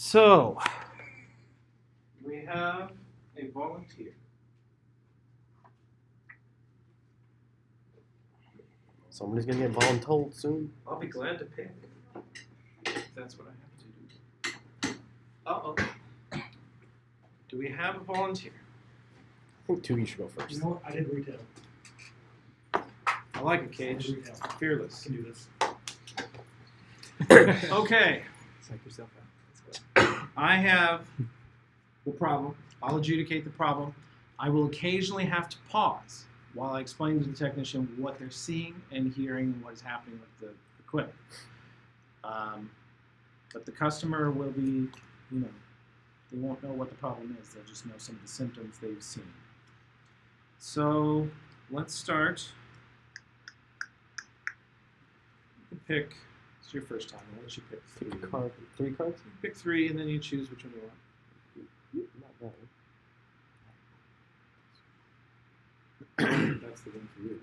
So, we have a volunteer. Somebody's gonna get voluntold soon. I'll be glad to pick. If that's what I have to do. Uh-oh. Do we have a volunteer? I think Tugi should go first. You know what? I did retail. I like it, Cage. Retail. Fearless. I can do this. Okay. Psych yourself out. Let's go. I have the problem. I'll adjudicate the problem. I will occasionally have to pause while I explain to the technician what they're seeing and hearing and what is happening with the equipment. But the customer will be, they won't know what the problem is. They'll just know some of the symptoms they've seen. So let's start. You can pick. It's your first time. I'll let you pick three. Pick a card. 3 cards? You pick 3, and then you choose which one you want. Not that one. That's the one for you.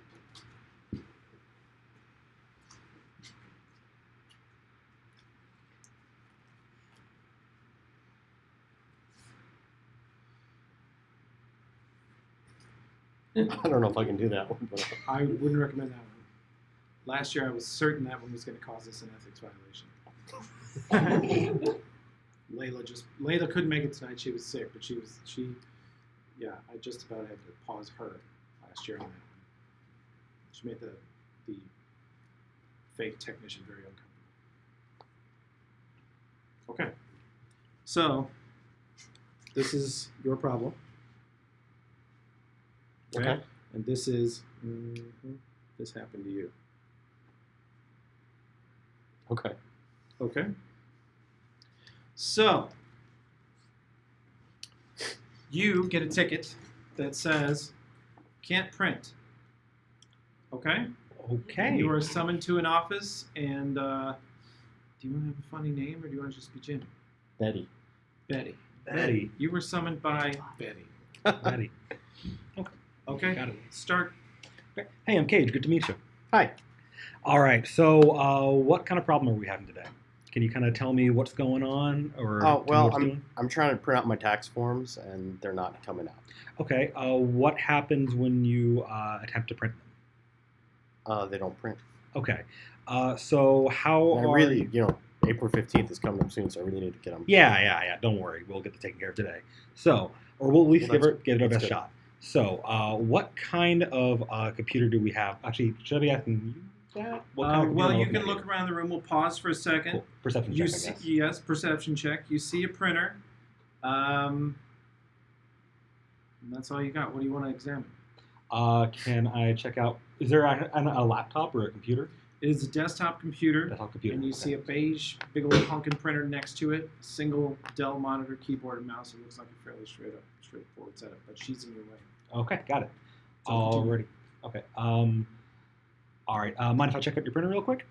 I don't know if I can do that one, but I wouldn't recommend that one. Last year, I was certain that one was going to cause us an ethics violation. Layla couldn't make it tonight. She was sick, but I just about had to pause her last year on that one. She made the fake technician very uncomfortable. Okay. So, this is your problem. okay. And this is, this happened to you. Okay. Okay. So, you get a ticket that says, can't print. Okay? Okay. You are summoned to an office, and do you want to have a funny name, or do you want to just be Jimmy? Betty. Betty. Betty. You were summoned by Betty. Betty. Okay? Got it. Start. Hey, I'm Cage. Good to meet you. Hi. All right. So, what kind of problem are we having today? Can you kind of tell me what's going on, or tell me Well, what's doing? I'm trying to print out my tax forms, and they're not coming out. Okay. What happens when you attempt to print them? They don't print. Okay. So how And I are really, April 15th is coming up soon, so I really need to get them. Yeah. Don't worry. We'll get that taken care of today. So, or we'll at least Well, give it our that's best good. shot. So, what kind of computer do we have? Actually, should I be asking you that? What kind of computer Well, am I you looking can at look here? around the room. We'll pause for a second. Cool. Perception You check, I see, guess. yes, perception check. You see a printer. And that's all you got. What do you want to examine? Can I check out? Is there a laptop or a computer? It is a desktop computer, Desktop computer. and you okay. see a beige, big old honking printer next to it. Single Dell monitor, keyboard, and mouse. It looks like a fairly straightforward setup, but she's in your way. Okay, got it. So continue. Alrighty. Okay. All right. Mind if I check out your printer real quick?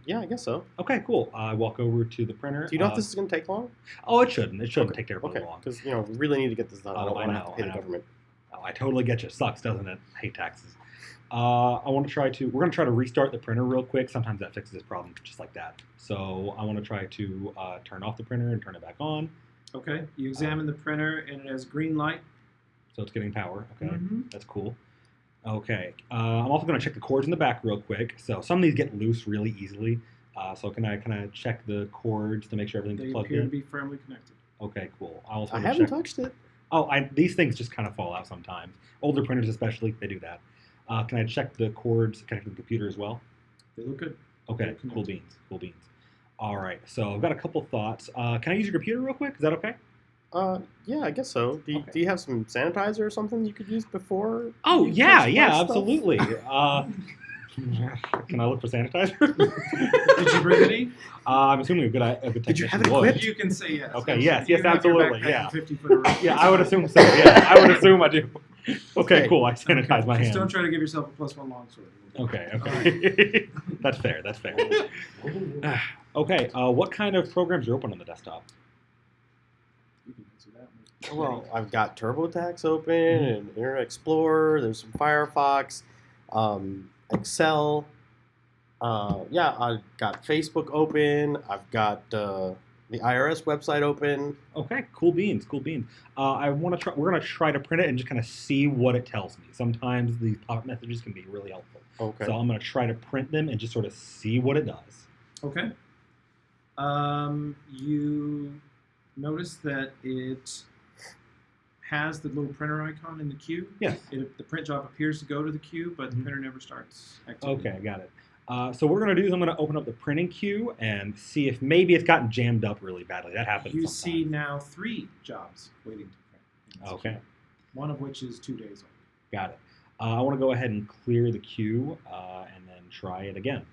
Yeah, I guess so. Okay, cool. I walk over to the printer. Do you know if this is going to take long? Oh, it shouldn't. It shouldn't Okay, take terribly Okay, long. because, we really need to get this done. I Oh, don't I want to have know, to pay I the know. government. Oh, I totally get you. Sucks, doesn't it? I hate taxes. We're going to try to restart the printer real quick. Sometimes that fixes this problem just like that. So I want to try to turn off the printer and turn it back on. Okay. You examine the printer, and it has green light. So it's getting power. Okay, Mhm. that's cool. Okay, I'm also going to check the cords in the back real quick. So some of these get loose really easily. So can I check the cords to make sure everything's They plugged appear to in? be firmly connected. Okay, cool. I also I want to haven't check. touched it. Oh, these things just kind of fall out sometimes. Older printers especially, they do that. Can I check the cords connected to the computer as well? They look good. Okay, They're cool connected. beans, cool beans. All right, so I've got a couple thoughts. Can I use your computer real quick? Is that okay? Yeah, I guess so. Do Okay. you have some sanitizer or something you could use before? Oh, you yeah, touch yeah, my stuff? absolutely. Can I look for sanitizer? Did you bring any? I'm assuming a good Did you have technician it would. equipped? You can say yes. Okay, yes, You yes, have your absolutely, backpack yeah. and 50-foot around. Yeah, I would assume so. Yeah, I would assume I do. Okay, cool. I sanitize my Just don't hands. try to give yourself a +1 longsword. Okay. That's fair. Okay, what kind of programs are open on the desktop? You can answer that one. Well, I've got TurboTax open and Internet Explorer. There's some Firefox, Excel. Yeah, I've got Facebook open. I've got the IRS website open. Okay, cool beans, cool beans. I want to try. We're gonna try to print it and just kind of see what it tells me. Sometimes these pop-up messages can be really helpful. Okay. So I'm gonna try to print them and just sort of see what it does. Okay. You notice that it has the little printer icon in the queue. Yes. The print job appears to go to the queue, but the printer never starts activity. Okay, got it. So what we're gonna do is I'm gonna open up the printing queue and see if maybe it's gotten jammed up really badly. That happens. You sometimes. see now 3 jobs waiting to print. in this Okay. queue, one of which is 2 days old. Got it. I want to go ahead and clear the queue and then try it again.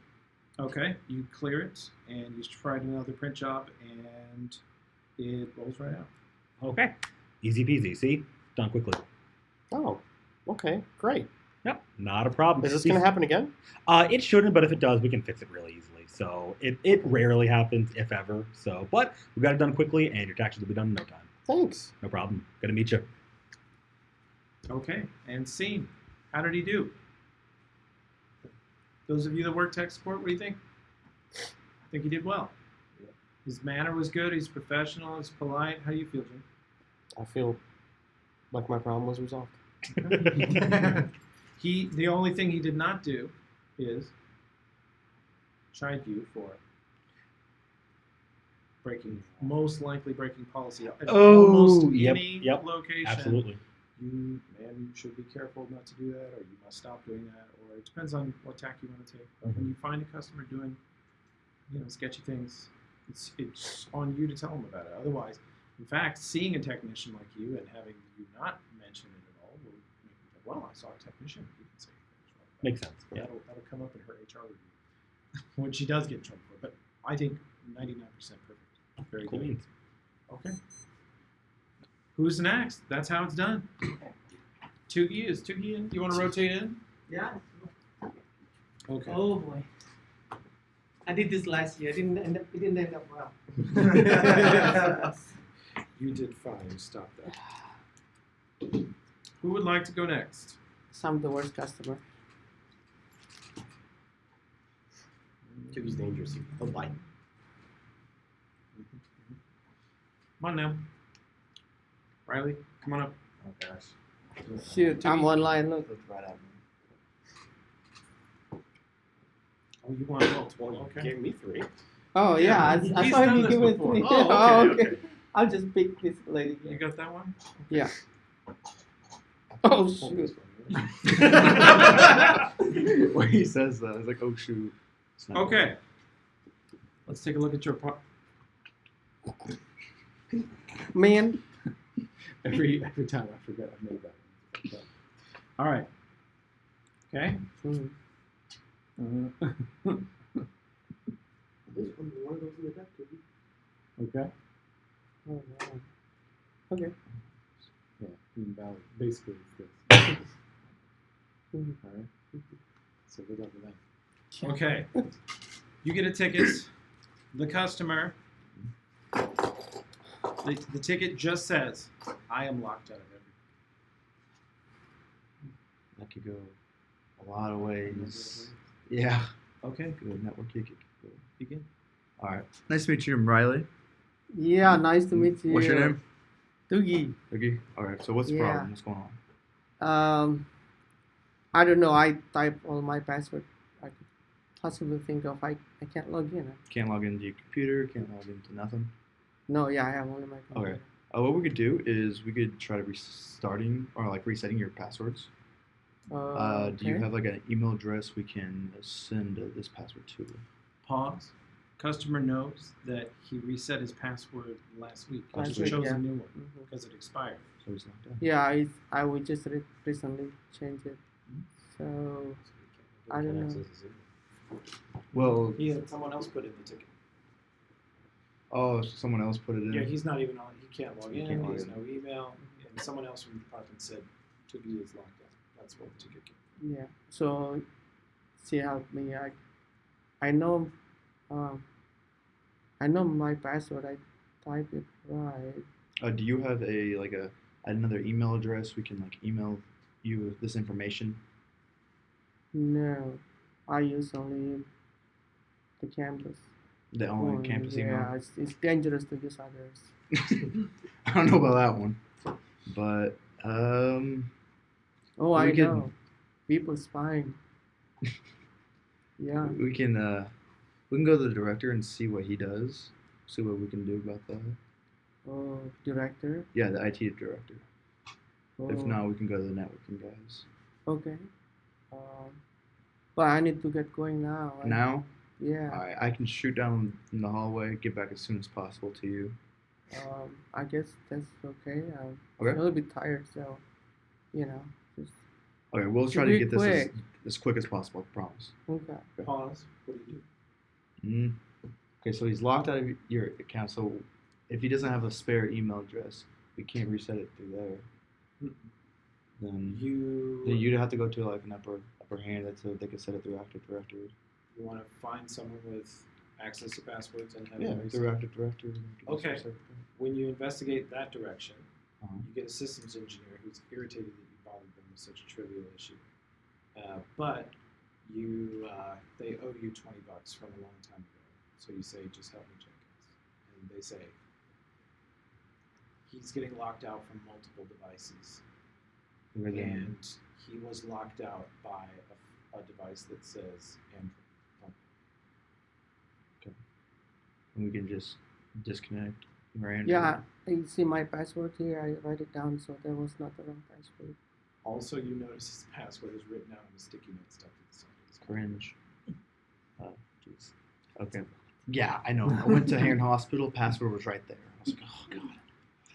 Okay, you clear it, and you tried another print job, and it rolls right out. Okay. Easy peasy. See? Done quickly. Oh, okay, great. Yep. Not a problem. Is this going to happen again? It shouldn't, but if it does, we can fix it really easily. So it rarely happens, if ever. So, but we got it done quickly, and your taxes will be done in no time. Thanks. No problem. Good to meet you. Okay, and scene. How did he do? Those of you that work tech support, what do you think? I think he did well. His manner was good. He's professional. He's polite. How do you feel, Jim? I feel like my problem was resolved. The only thing he did not do is chide you for most likely breaking policy at almost any yep, location. Absolutely. You should be careful not to do that, or you must stop doing that, or it depends on what tack you want to take. But when you find a customer doing, sketchy things, it's on you to tell them about it. Otherwise, in fact, seeing a technician like you and having you not mention it at all will make them think, well, I saw a technician. He didn't say anything wrong. Makes sense. Yeah. That'll come up in her HR review when she does get in trouble for it. But I think 99% perfect. Very Cool good. beans. Okay. Who's next? That's how it's done. Tugi, is Tugi in? You want to rotate in? Yeah. Okay. Oh boy. I did this last year. It didn't end up well. You did fine. Stop that. Who would like to go next? Some of the worst customer. Tugi's dangerous. He'll bite. Come on now. Riley, come on up. Oh gosh. Shoot, I'm online. Look. Looked right at me. Oh, you want multiple? You Okay. gave me 3. Oh yeah, I he's saw done you this give it before. me. Oh, okay. I'll just pick this lady. You got that one? Yeah. Oh shoot. When he says that, it's like, oh shoot. It's not Okay. Let's take a look at your Man. every time I forget I made that one. So. All right. Okay. Hmm. There's one of those in the deck, Tugi. Okay. Oh, wow. Okay. Yeah. Invalid. Basically, it's this. Hmm. All right. So good luck with that. Okay. You get a ticket. The customer. The ticket just says, "I am locked out of everything." That could go a lot of ways. Yeah. Okay. Good network kick. Begin. All right. Nice to meet you, I'm Riley. Yeah, nice to meet you. What's your name? Tugi. Okay. All right. So what's the Yeah. problem? What's going on? I don't know. I type all my password. I could possibly think of. I can't log in. Can't log into your computer. Can't log into nothing. No, yeah, I have only my computer. Okay. What we could do is we could try to resetting your passwords. Do you Okay. have like an email address we can send this password to? Pause. Customer knows that he reset his password last week. Last Just week, chose yeah. a new one Mhm. because it expired. So it's not done. Yeah, I would just recently change it. So I don't know. Well, He had someone else put in the ticket. oh, so someone else put it in. Yeah, he's not even on. He can't log in. can't He log has in. no email. And someone else from the department said Tugi is locked out. That's what the ticket came. Yeah. So she helped me. I know I know my password. I type it right. Do you have another email address we can email you this information? No, I use only the campus. The online campus email. Yeah, it's dangerous to use others. I don't know about that one, but Oh, We I can- know. People spying. Yeah. we can go to the director and see what he does. See what we can do about that. Oh, director. Yeah, the IT director. Oh, If not, we can go to the networking guys. Okay. But I need to get going now. Now, Yeah. alright, I can shoot down in the hallway, get back as soon as possible to you. I guess that's okay. I'm a Okay. little bit tired, so just Okay, we'll Should try to be get this quick. as quick as possible. I promise. okay. Pause. What do you do? Okay, so he's locked out of your account. So if he doesn't have a spare email address, we can't reset it through there. Then you'd have to go to like an upper hand that so they can set it through Active Directory. You want to find someone with access to passwords and have Yeah, them reset? through Active Directory. Okay. When you investigate that direction, Uh-huh. you get a systems engineer who's irritated that you bothered them with such a trivial issue. But they owe you $20 from a long time ago. So you say, just help me check this. And they say, he's getting locked out from multiple devices. And he was locked out by a device that says Android. And we can just disconnect your Android. Yeah, you see my password here. I write it down, so that was not the wrong password. Also, you notice his password is written out on a sticky note stuck to the side of his car. Cringe. Jeez. Okay. Yeah, I know. I went to Heron Hospital. Password was right there. I was like, oh god.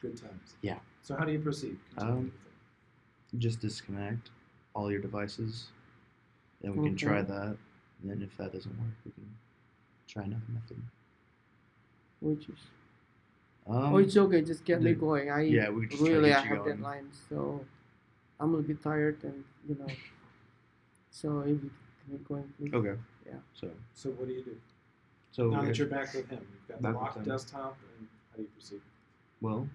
Good times. Yeah. So how do you proceed? Continue with it. Just disconnect all your devices. Then we can try Okay. that. And then if that doesn't work, we can try another method. Which is Um, it's okay. Just get me the- going. yeah, we could just try to really get I you have going. deadlines, so I'm a little bit tired, and so if you get me going, please. Okay. Yeah. So what do you do? So Now if- that you're back with him, you've got the Back with locked him. desktop, and how do you proceed? well,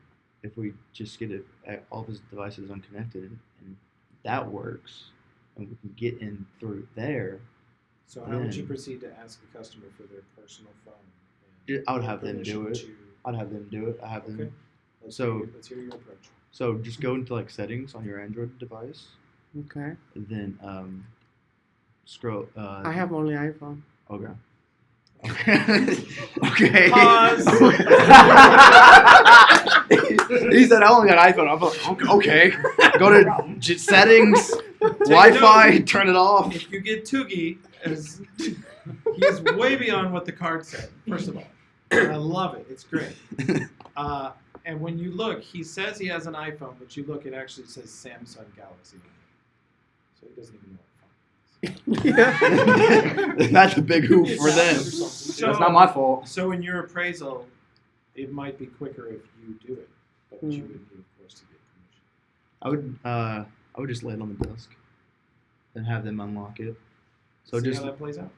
if we just get all of his devices unconnected and that works, and we can get in through there, So how would you Then- proceed to ask a customer for their personal phone? I would have them do permission it. I'd have them do it. I have them. Okay. Let's hear your approach. So just go into like settings on your Android device, Okay. and then scroll. I have only iPhone. Okay. Okay. Pause. He said I only got iPhone. I'm like, okay. Go to settings, Wi-Fi, note. turn it off. If you get Tugi, he is way beyond what the card said, first of all. I love it. It's great. And when you look, he says he has an iPhone, but you look, it actually says Samsung Galaxy on it. So he doesn't even know what phone it is. That's a big hoop for them. So- That's not my fault. So in your appraisal, it might be quicker if you do it, but you would need, of course, to get permission. I would just lay it on the desk and have them unlock it. So See just how that plays out.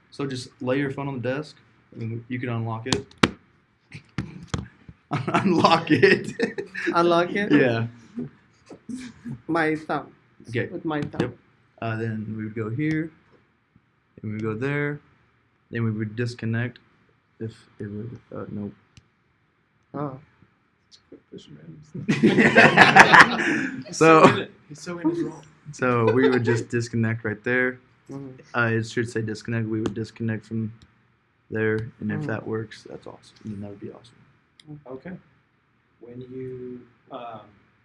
lay your phone on the desk and you can unlock it. Unlock it. Unlock it. Yeah. My thumb. Okay. With my thumb. Yep. Then we would go here, and we would go there. Then we would disconnect. If it would, nope. Oh. It's quick fisherman. So He's so in his role. so we would just disconnect right there. Mhm. It should say disconnect. We would disconnect from there, and if Mhm. that works, that's awesome. Then that would be awesome. Okay. When you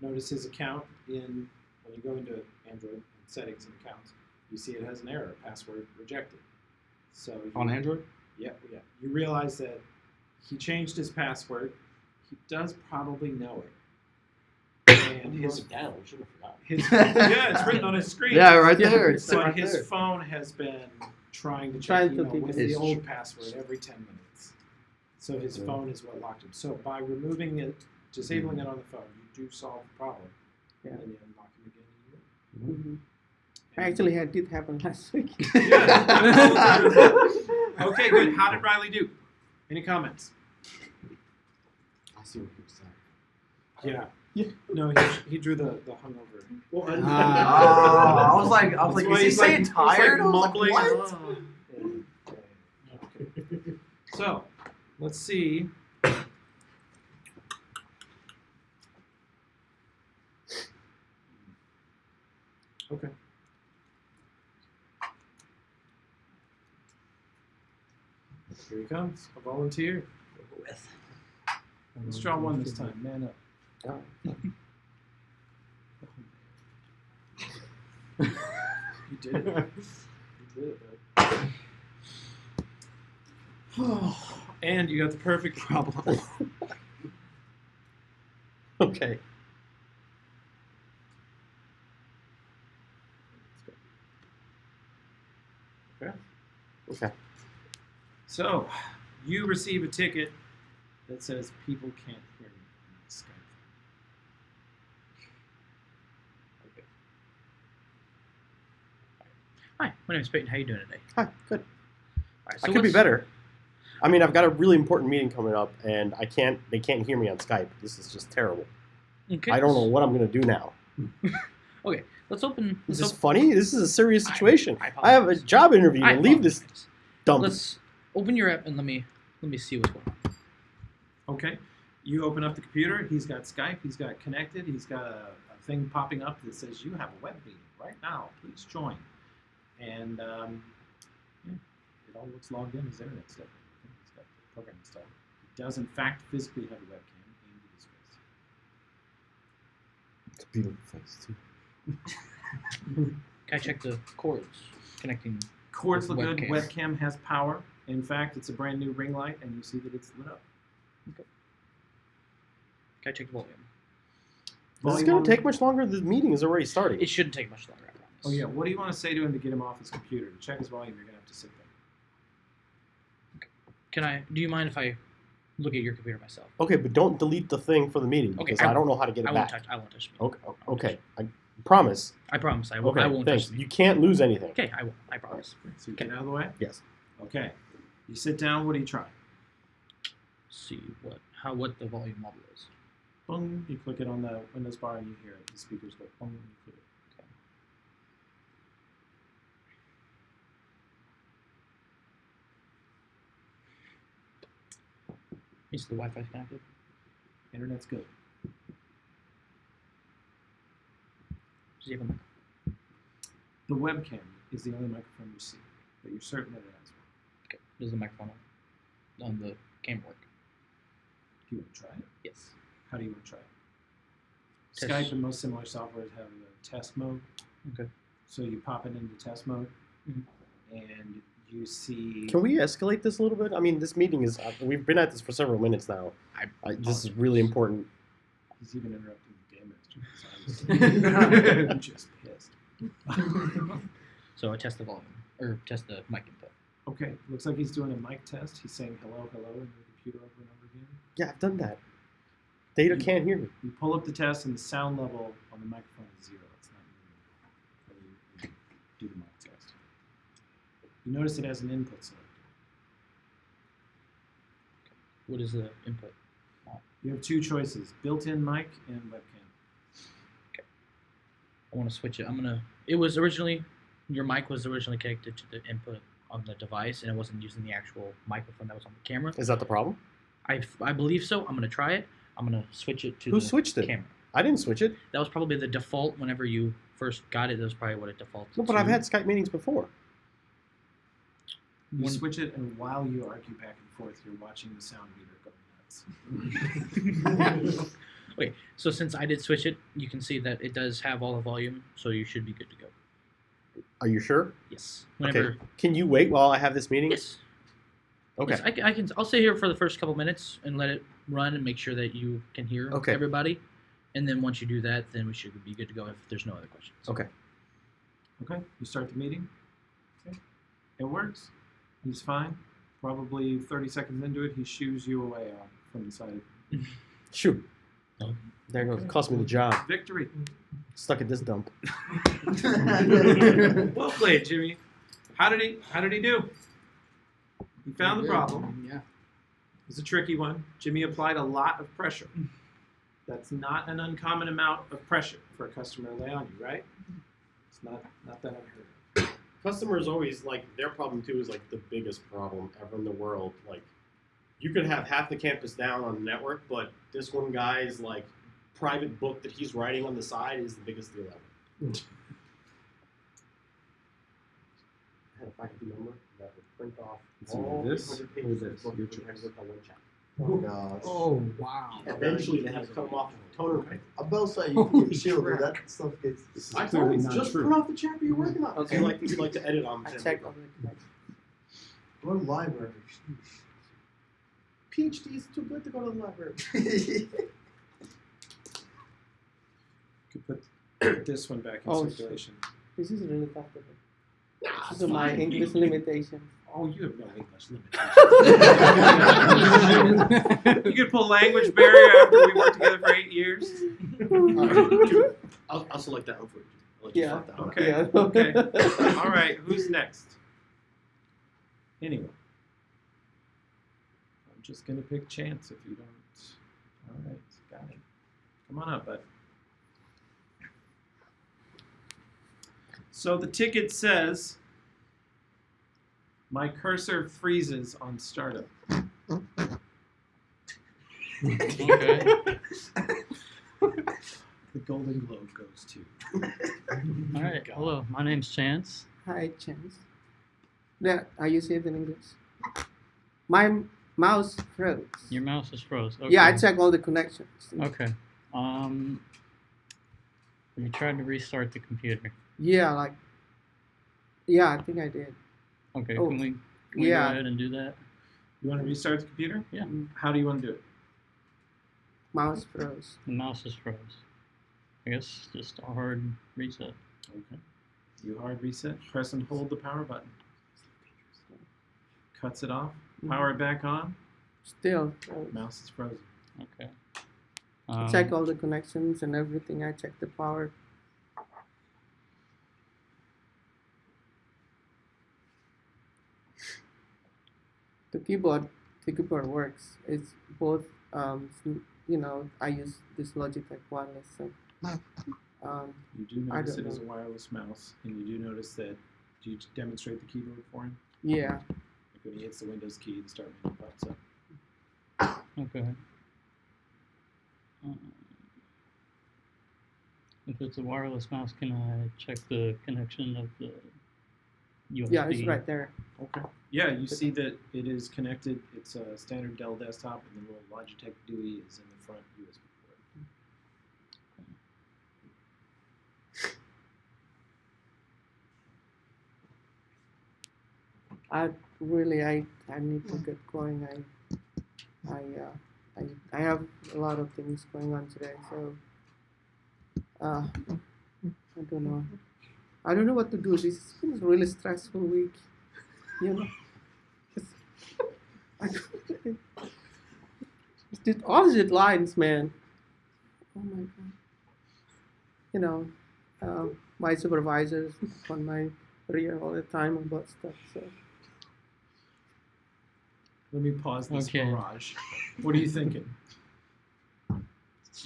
notice his account when you go into Android settings and accounts, you see it has an error, password rejected. So you, Android? Yeah. You realize that he changed his password. He does probably know it. And his down. We should have forgotten. yeah, it's written on his screen. Yeah, right Yeah. there. It's But right his there. phone has been trying to check Trying to email think with of the it. old password every 10 minutes. So his Yeah. phone is what locked him. So by removing it, disabling it on the phone, you do solve the problem. Yeah. And then you unlock him again. And you Mhm. Actually, it did happen last week. Yeah. Okay, good. How did Riley do? Any comments? I see what you're saying. Yeah. No, he drew the hungover. I was like, That's why he's like mumbling. what? Okay. So, let's see. Okay. Here he comes. A volunteer. Let's draw one this time. Man up. You did it. You did it, bud. And you got the perfect problem. Okay. Okay. Okay. So, you receive a ticket that says people can't hear me on Skype. Okay. Hi, my name is Peyton. How you doing today? Hi. Good. All right, I could be better. I mean, I've got a really important meeting coming up, and they can't hear me on Skype. This is just terrible. Okay. I don't know what I'm going to do now. Okay, let's open. Is this funny? This is a serious situation. I I have a apologize. job interview I to leave this apologize. dump. Let's open your app and let me see what's going on. Okay. You open up the computer. He's got Skype. He's got connected. He's got a thing popping up that says you have a web meeting right now. Please join. And yeah, it all looks logged in as internet stuff. He's got the program installed. He does, in fact, physically have a webcam aimed at his face. It's a beautiful face, too. Can I check the cords connecting? Cords look good. Webcam. Webcam has power. In fact, it's a brand new ring light, and you see that it's lit up. Okay. Can I check the volume? Is this going to take much longer? The meeting is already starting. It shouldn't take much longer, I promise. Oh yeah. What do you want to say to him to get him off his computer? To check his volume, you're gonna have to sit there. Do you mind if I look at your computer myself? Okay, but don't delete the thing for the meeting Okay, because I don't know how to get it I back. won't touch me. Okay. I promise. I promise I won't. Okay, I won't thanks. touch me. You can't lose anything. Okay, I won't. I promise. So you get out of the way. Yes. Okay. You sit down. What do you try? See what the volume level is. Boom. You click it on the Windows bar, and you hear it. The speakers go boom. You click it. Is the Wi-Fi connected? Internet's good. Does he have a mic? The webcam is the only microphone you see, but you're certain that it has one. Okay. Does the microphone on the camera work? Do you want to try it? Yes. How do you want to try it? Test. Skype and most similar softwares have a test mode. Okay. So you pop it into test mode, Mhm. and you see. Can we escalate this a little bit? I mean, this meeting is. We've been at this for several minutes now. This is really important. He's even interrupting the game master. I'm just pissed. So I test the volume or test the mic input. Okay, looks like he's doing a mic test. He's saying hello, hello in your computer over and over again. Yeah, I've done that. Data can't hear me. You pull up the test, and the sound level on the microphone is 0. It's not moving. So you do the mic test. You notice it has an input selector. What is the input? You have two choices: built-in mic and webcam. I want to switch it. It was originally, your mic was originally connected to the input on the device, and it wasn't using the actual microphone that was on the camera. Is that the problem? I believe so. I'm going to try it. I'm going to switch it to Who the switched it? camera. I didn't switch it. That was probably the default whenever you first got it. That was probably what it defaulted No, but to. I've had Skype meetings before. You When- switch it, and while you argue back and forth, you're watching the sound meter go nuts. Wait, so since I did switch it, you can see that it does have all the volume, so you should be good to go. Are you sure? Yes. Whenever. Okay. Can you wait while I have this meeting? Yes. Okay. Yes, I can. I'll stay here for the first couple minutes and let it run and make sure that you can hear Okay. everybody. And then once you do that, then we should be good to go if there's no other questions. Okay. Okay, you start the meeting. Okay, it works. He's fine. Probably 30 seconds into it, he shoos you away from the side. Shoot. Oh. There goes. Okay. Cost me the job. Victory. Stuck at this dump. Well played, Jimmy. How did he do? He found the problem. Yeah. It's a tricky one. Jimmy applied a lot of pressure. That's not an uncommon amount of pressure for a customer to lay on you, right? It's not that unheard of. Customers always, like, their problem, too, is, like, the biggest problem ever in the world. Like, you could have half the campus down on the network, but this one guy's like private book that he's writing on the side is the biggest deal ever. I had a faculty member that would print off It's either all this 800 or pages of this. book Your and had choice. to work on one chapter. Oh gosh. Oh wow. Eventually, they had to cut them off with toner paper. I bet say you can get shield, but that stuff gets. This is I told clearly him, not just true. print off the chapter you're working on. Okay. You like to edit on I them. checked all the connections. Go to the library. PhD is too good to go to the library. Could put this one back in Oh, circulation. This is really comfortable. Nah, These are my English limitations. Oh, you have no English limitations. You could pull language barrier after we worked together for 8 years. I'll select that one for you. I'll let Yeah. you that one. Okay. Yeah. Okay. All right. Who's next? Anyone? I'm just gonna pick Chance if you don't. All right. Got it. Come on up, bud. So the ticket says, "My cursor freezes on startup." Okay. The Golden Globe goes to. All right. Hello, my name's Chance. Hi, Chance. Yeah, I use it in English. My mouse froze. Your mouse is froze. Okay. Yeah, I checked all the connections. Okay. Have you tried to restart the computer? Yeah, I think I did. Okay. Oh, Can we yeah. go ahead and do that? You want to restart the computer? Yeah. How do you want to do it? Mouse froze. The mouse is froze. I guess just a hard reset. Okay. You hard reset. Press and hold the power button. Cuts it off. Power it back on. Still froze. Mouse is frozen. Okay. I check all the connections and everything. I check the power. The keyboard works. It's both. I use this Logitech wireless. So, You do I notice don't it is a know. wireless mouse, and you do notice that. Do you demonstrate the keyboard for him? yeah. Like when he hits the Windows key, the start menu pops up. Okay. If it's a wireless mouse, can I check the connection of the USB? Yeah, it's right there. Okay. Yeah, you see that it is connected. It's a standard Dell desktop, and the little Logitech GUI is in the front USB port. I need to get going. I have a lot of things going on today, so I don't know. I don't know what to do. This has been a really stressful week, you know. It's just all these deadlines, man. Oh my god. You know, my supervisors on my rear all the time about stuff. So. Let me pause this Okay. barrage. What are you thinking?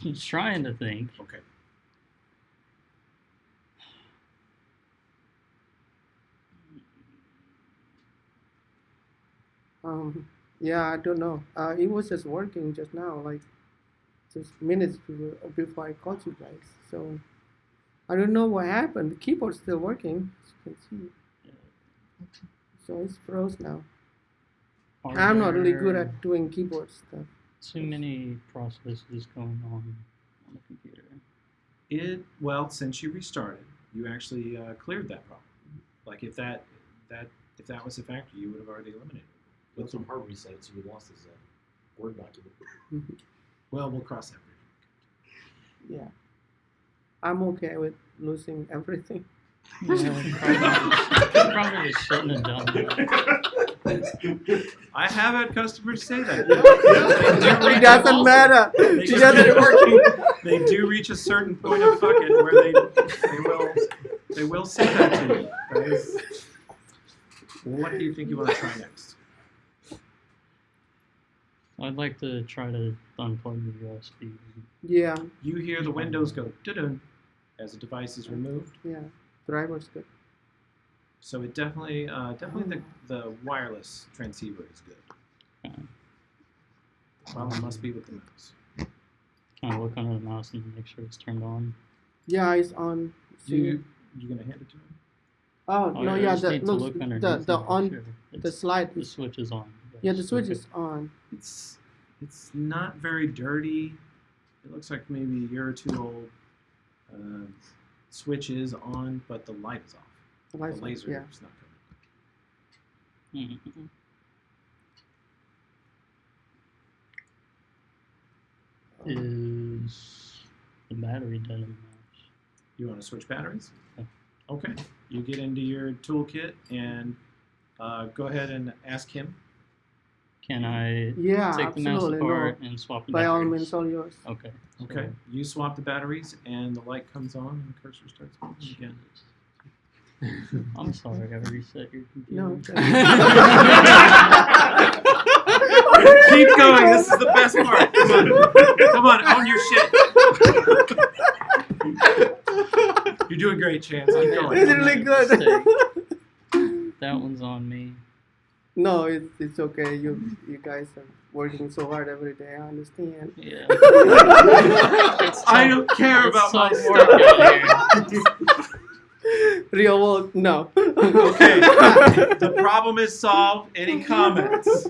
Just trying to think. Okay. Yeah, I don't know. It was just working just now, like just minutes before I called you guys. So I don't know what happened. The keyboard's still working, as you can see. So it's froze now. I'm not really good at doing keyboard stuff. Too many processes going on the computer. Since you restarted, you actually cleared that problem. Like if that was a factor, you would have already eliminated it. With some hard reset, so you lost his Word document. Well, we'll cross that bridge. Yeah, I'm okay with losing everything. Probably shouldn't have done that. I have had customers say that. It doesn't matter. They, It doesn't they do reach a certain point of fucking where they will say that to you. That is, what do you think you want to try next? I'd like to try to unplug the USB. Yeah, You hear the windows go dun as the device is removed. yeah. Driver's good. So it definitely the wireless transceiver is good. Well, it must be with the mouse. Kind of look under the mouse and make sure it's turned on. Yeah, it's on. See? You gonna hand it to him? Oh no, I yeah, just the need to looks look underneath the and make on sure the it's- slide. the switch is on. Yeah, the switch Okay. is on. It's not very dirty. It looks like maybe a year or two old. Switch is on, but the light is off. The lights The on, laser yeah. is not coming. Mhm. Is the battery dead in the mouse? You want to switch batteries? Yeah. Okay. You get into your toolkit and go ahead and ask him. Can I Yeah, take the mouse absolutely. apart No. and swap the By all batteries? means, all yours. Okay. Okay. You swap the batteries and the light comes on and the cursor starts moving again. I'm sorry, I reset your computer. No. Keep going. This is the best part. Come on, own your shit. You're doing great, Chance. Keep going. It's really good. That one's on me. No, it's okay. You guys are working so hard every day. I understand. Yeah. I don't care It's about so my work stuff. out here. Real world, no. Okay. The problem is solved. Any comments?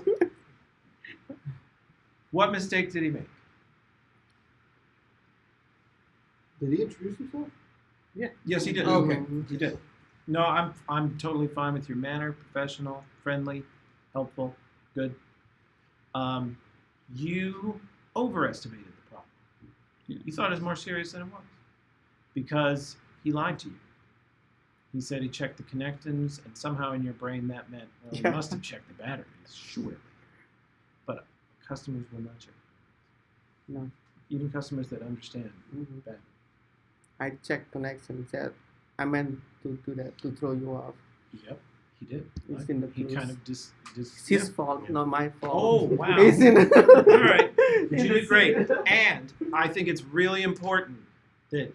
What mistake did he make? Did he introduce himself? Yes, he did. Okay. He did. No, I'm totally fine with your manner, professional, friendly, helpful, good. You overestimated the problem. Yeah. You thought it was more serious than it was because he lied to you. He said he checked the connectors, and somehow in your brain that meant, well, he Yeah. must have checked the batteries, surely. But customers will not check. No. Even customers that understand Mhm. that. I checked connection. Said I meant to do that to throw you off. Yep, he did. It's in the he blues. kind of It's his fault, Yeah. not my fault. Oh, wow. It's in All right. You in the did great. scene. And I think it's really important that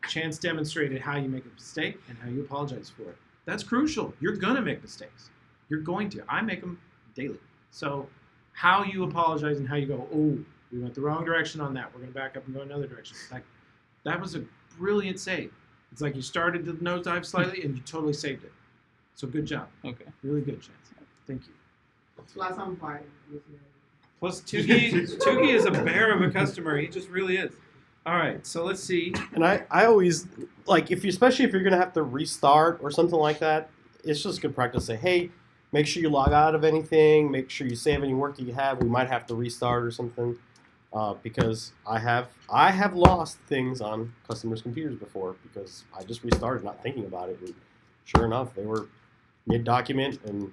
Chance demonstrated how you make a mistake and how you apologize for it. That's crucial. You're going to make mistakes. You're going to. I make them daily. So how you apologize and how you go, oh, we went the wrong direction on that. We're going to back up and go another direction. Like, that was a brilliant save. It's like you started the nosedive slightly and you totally saved it. So good job. Okay. Really good, Chance. Thank you. Plus I'm fine. Plus, Tugi is a bear of a customer. He just really is. All right, so let's see. And I always like especially if you're gonna have to restart or something like that, it's just good practice to say, hey, make sure you log out of anything, make sure you save any work that you have. We might have to restart or something. Because I have lost things on customers' computers before because I just restarted not thinking about it, and sure enough they were mid-document and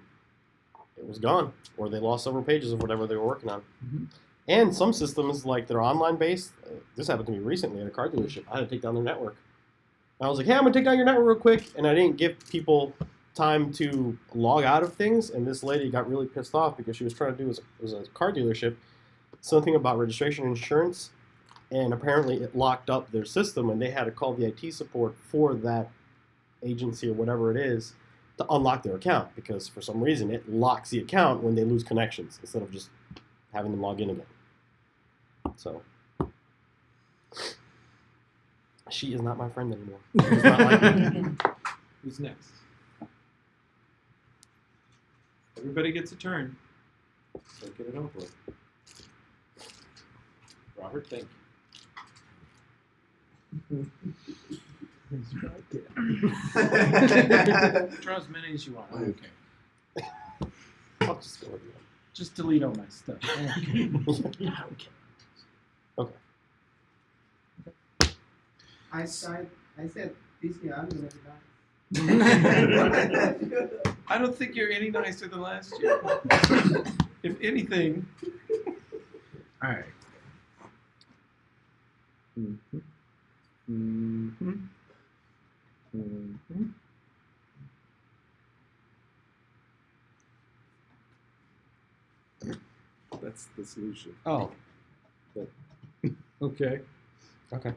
it was gone, or they lost several pages of whatever they were working on. Mhm. And some systems, like they're online based, this happened to me recently at a car dealership. I had to take down their network. I was like, hey, I'm gonna take down your network real quick, and I didn't give people time to log out of things, and this lady got really pissed off because she was trying to do, it was a car dealership, something about registration and insurance, and apparently it locked up their system, and they had to call the IT support for that agency or whatever it is to unlock their account, because for some reason it locks the account when they lose connections instead of just having them log in again. So she is not my friend anymore. She does not like me. Who's next? Everybody gets a turn. So get it over with. Robert, thank you. Draw as many as you want. Okay. I'll just go with you. Just delete all my stuff. Okay. Okay. I said this year I'm gonna die. I don't think you're any nicer than last year. If anything. All right. Mm-hmm. Mm-hmm. Mm-hmm. That's the solution. Oh. Okay. Okay.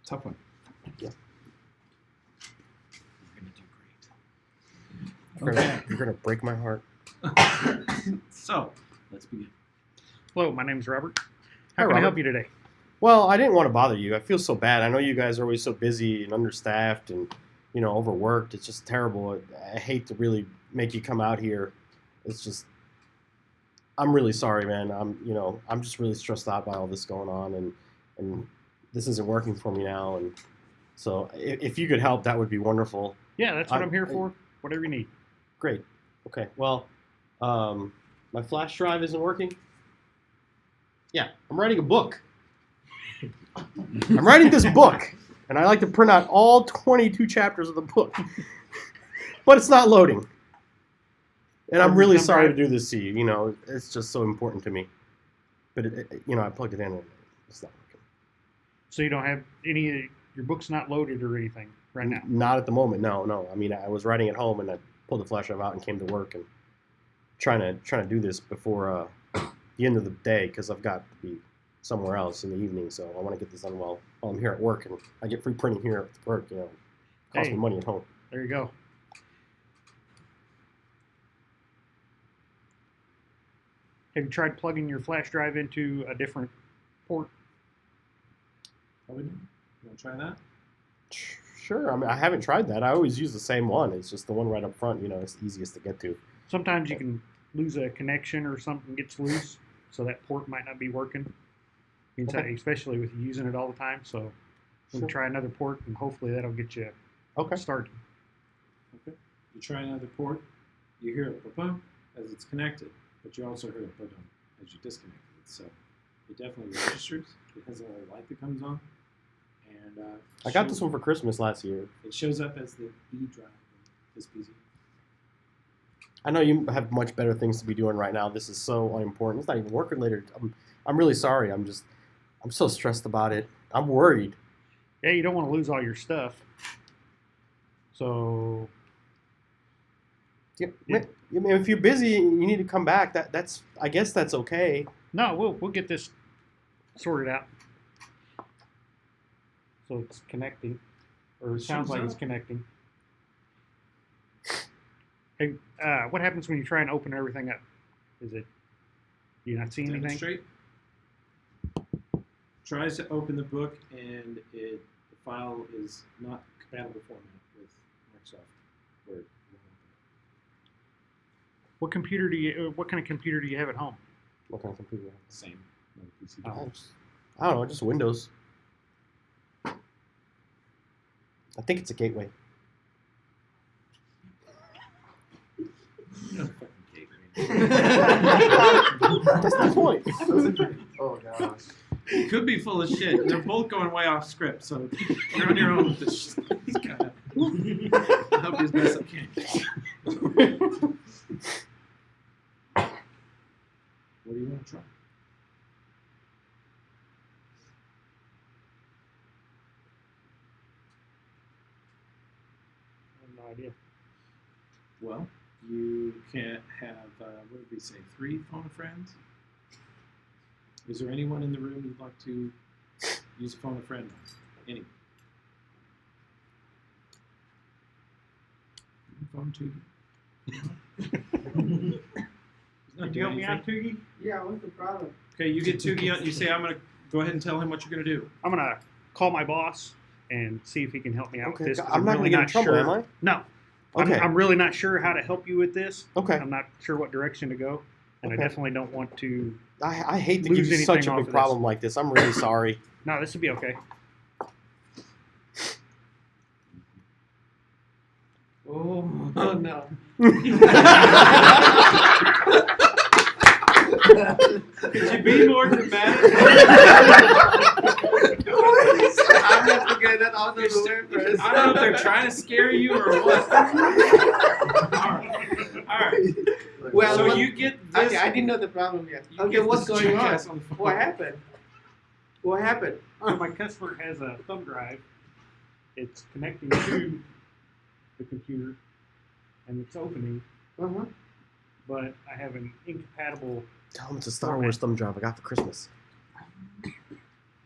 Tough one. Yeah. You're gonna do great. You're gonna break my heart. So, let's begin. Hello, my name's Robert. Hi, How can Robert. I help you today? Well, I didn't want to bother you. I feel so bad. I know you guys are always so busy and understaffed and, overworked. It's just terrible. I hate to really make you come out here. It's just, I'm really sorry, man. I'm just really stressed out by all this going on, and this isn't working for me now. And so, if you could help, that would be wonderful. Yeah, that's what I'm here for. Whatever you need. Great. Okay. Well, my flash drive isn't working. Yeah, I'm writing a book. I'm writing this book, and I like to print out all 22 chapters of the book, but it's not loading. And I'm really sorry to do this to you. It's just so important to me. But I plugged it in, and it's not working. So you don't have any. Your book's not loaded or anything right now. Not at the moment. No. I mean, I was writing at home, and I pulled the flash drive out and came to work and trying to do this before the end of the day because I've got to be somewhere else in the evening. So I want to get this done while I'm here at work, and I get free printing here at work. It costs me money at home. There you go. Have you tried plugging your flash drive into a different port? Probably not. You want to try that? Sure. I mean, I haven't tried that. I always use the same one. It's just the one right up front. It's the easiest to get to. Sometimes you can lose a connection or something gets loose, so that port might not be working. Okay. Especially with you using it all the time. So we can try another port, and hopefully that'll get you started. Okay. You try another port, you hear it boom as it's connected, but you also hear it boom as you disconnect it. So it definitely registers. It has a little light that comes on. And I got this one for Christmas last year. It shows up as the E drive in this PC. I know you have much better things to be doing right now. This is so unimportant. It's not even working later. I'm really sorry. I'm so stressed about it. I'm worried. Yeah, you don't want to lose all your stuff. So Yeah, if you're busy and you need to come back, I guess that's okay. no, we'll get this sorted out. So it's connecting, or it sounds like it's connecting. Hey, what happens when you try and open everything up? Do you not see anything? Demonstrate. Tries to open the book, and the file is not compatible format with Microsoft Word. What kind of computer do you have at home? What kind of computer? Same. No PC. I don't know, just Windows. I think it's a gateway. No fucking cake. That's the point. Oh gosh. It could be full of shit. They're both going way off script, so you're on your own with this. He's gotta help you as best I can. What do you want to try? I have no idea. Well, you can have, what did we say, 3 phone friends? Is there anyone in the room you'd like to use a phone a friend on? Anyone? Phone Tugi? Can you help me out, Tugi? Yeah, what's the problem? Okay, you get Tugi on. You say, I'm going to go ahead and tell him what you're going to do. I'm gonna call my boss and see if he can help me out Okay, with this. 'cause I'm not really going to get in trouble, sure. am I? No. Okay. I'm really not sure how to help you with this. Okay. I'm not sure what direction to go, and Okay. I definitely don't want to. I hate to Lose give you such anything a off big of problem like this. I'm really sorry. No, this will be okay. Oh no. Could you be more dramatic? I'm going to get that out of the way first. I don't know if they're trying to scare you or what. All right. Well, so what- you get this. Okay, I didn't know the problem yet. you Okay, get what's this going on? jackass the phone. What happened? What happened? So my customer has a thumb drive. It's connecting to the computer, and it's opening, Uh-huh. but I have an incompatible. Tell him it's a Star Wars thumb drive I got for Christmas.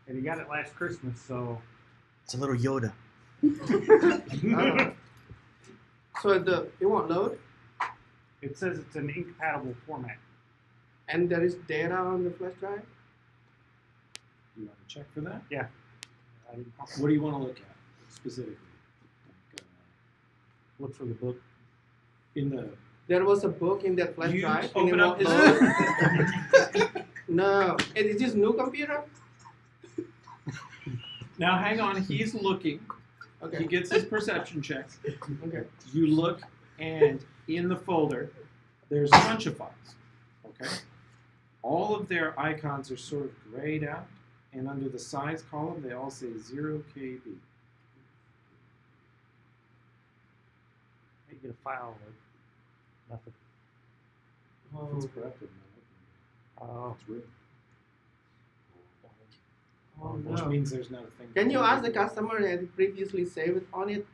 And he got it last Christmas, so It's a little Yoda. So it won't load? it says it's an incompatible format. And there is data on the flash drive? Do you want to check for that? I didn't What do you want to look at specifically? Like, look for the book. in the There was a book in that flash You drive. open and it up his- was- No, is this new computer? now, hang on. He's looking. He Okay. gets his perception check. Okay. You look, and in the folder, there's a bunch of files. Okay. All of their icons are sort of grayed out, and under the size column, they all say 0 KB. You get a file with nothing. It's corrupted. Oh, It's written. Oh, Which no. means there's not a thing. Can you ask the customer has it previously saved on it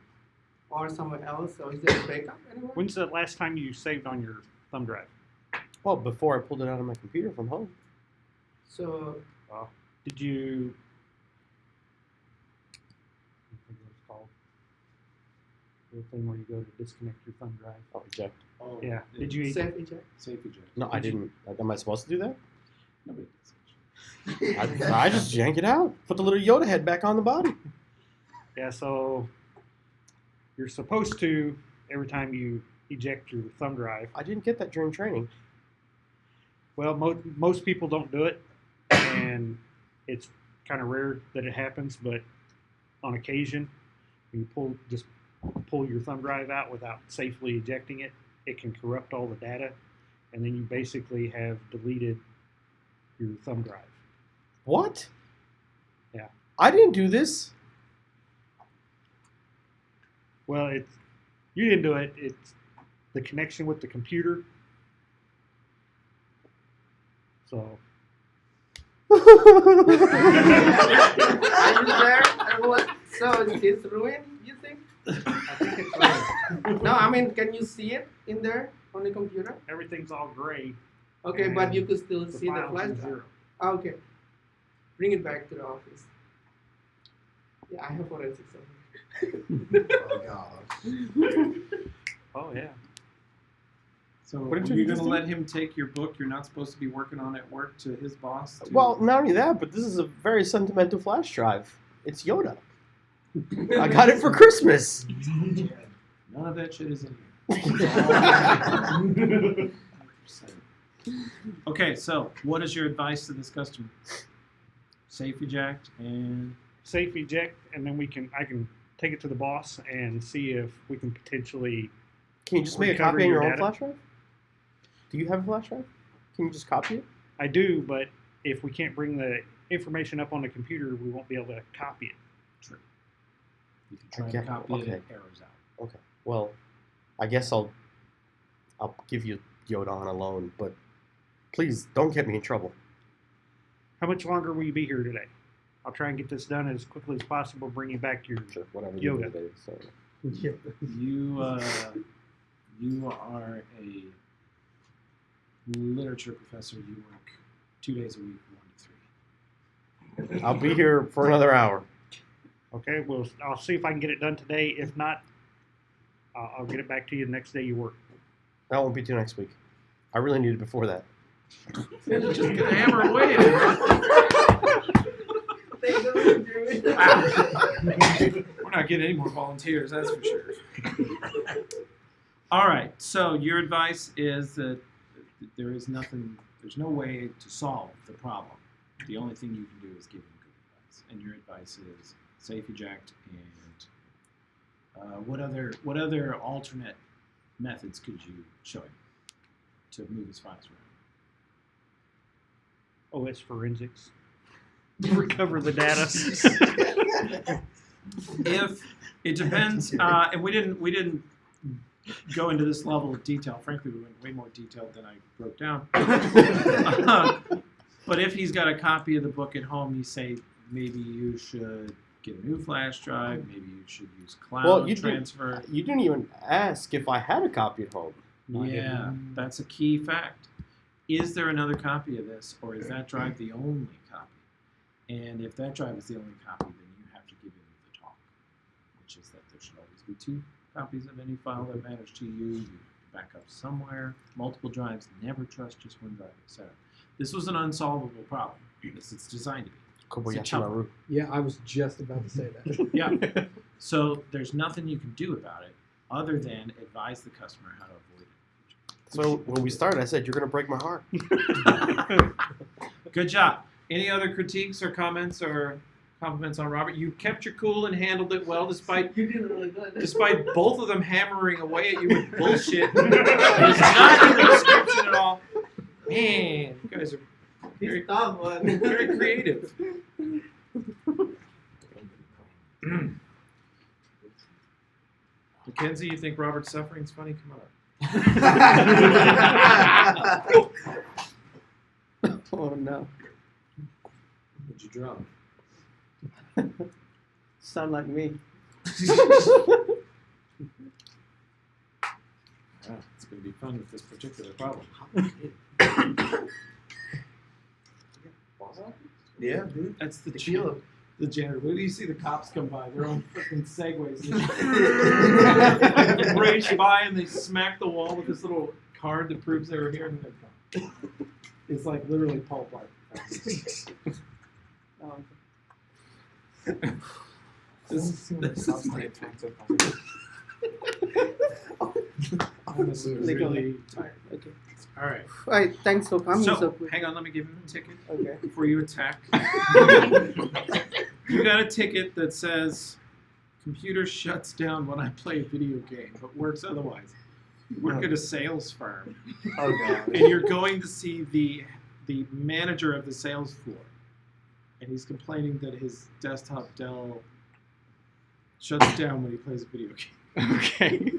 or somewhere else? So is there a backup anywhere? when's the last time you saved on your thumb drive? Well, before I pulled it out of my computer from home. So Did you? I think what it's called. The thing where you go to disconnect your thumb drive. Oh, eject. Oh, Yeah. Did you? safe eject. Safe eject. No, I didn't. Am I supposed to do that? Nobody does I just yank it out. Put the little Yoda head back on the body. Yeah. So you're supposed to every time you eject your thumb drive. I didn't get that during training. Well, most people don't do it, and it's kind of rare that it happens. But on occasion, when you pull your thumb drive out without safely ejecting it, it can corrupt all the data, and then you basically have deleted your thumb drive. What? Yeah. I didn't do this. Well, you didn't do it. It's the connection with the computer. So Are you there? Everyone? So it's ruined, you think? I think it's right. No, I mean, can you see it in there on the computer? Everything's all gray. Okay, but you could still The see the files flash are drive. zero. Okay. Bring it back to the office. Yeah, I have forensics over Oh yeah. So What did are you you just going to do? let him take your book you're not supposed to be working on at work to his boss? Well, not only that, but this is a very sentimental flash drive. It's Yoda. I got it for Christmas. None of that shit is in here. Okay, so what is your advice to this customer? Safe eject and Safe eject, and then I can take it to the boss and see if we can potentially. Can you just make a Recover copy on your your own data? flash drive? Do you have a flash drive? Can you just copy it? I do, but if we can't bring the information up on the computer, we won't be able to copy it. true. You can try Okay, to copy it okay. and errors out. Okay. Well, I guess I'll give you Yoda on a loan, but please don't get me in trouble. How much longer will you be here today? I'll try and get this done as quickly as possible. Bring you back to your. Sure, whatever Yoga. it is. So. You are a literature professor. You work 2 days a week, 1 to 3. I'll be here for another hour. Okay, I'll see if I can get it done today. If not, I'll get it back to you the next day you work. That won't be till next week. I really need it before that. Just gonna hammer away at it. We're not getting any more volunteers, that's for sure. All right, so your advice is that there's no way to solve the problem. The only thing you can do is give him good advice. And your advice is safe eject and what other alternate methods could you show him to move his files around? OS forensics. Recover the data. If it depends, and we didn't go into this level of detail. Frankly, we went way more detailed than I broke down. But if he's got a copy of the book at home, you say maybe you should get a new flash drive. Maybe you should use cloud transfer. You didn't even ask if I had a copy at home. Yeah, that's a key fact. Is there another copy of this, or is that drive the only copy? And if that drive is the only copy, then you have to give him the talk, which is that there should always be 2 copies of any file that matters to you. You back up somewhere, multiple drives, never trust just one drive, etc. This was an unsolvable problem. It's designed to be. Kobayashi chump. Maru. Yeah, I was just about to say that. Yeah. So there's nothing you can do about it other than advise the customer how to avoid it. So when we started, I said, you're going to break my heart. Good job. Any other critiques or comments or compliments on Robert? You kept your cool and handled it well despite despite both of them hammering away at you with bullshit. It's not in the description at all. Man, you guys are very creative. Mackenzie, you think Robert's suffering's funny? Come on. Oh no. What'd you drum? Sound like me. Wow, it's going to be fun with this particular problem. Yeah, dude. That's the Tequila. The janitor. When do you see the cops come by? They're on freaking segways. They race by and they smack the wall with this little card that proves they were here, and they're gone. It's like literally Pulp Art. This is like I'm really tired. Okay. All right. All right. Thanks for coming so So, quick. hang on. Let me give him a ticket Okay. before you attack. You got a ticket that says computer shuts down when I play a video game, but works otherwise. You work at a sales firm, and you're going to see the manager of the sales floor, and he's complaining that his desktop Dell shuts down when he plays a video game. Okay.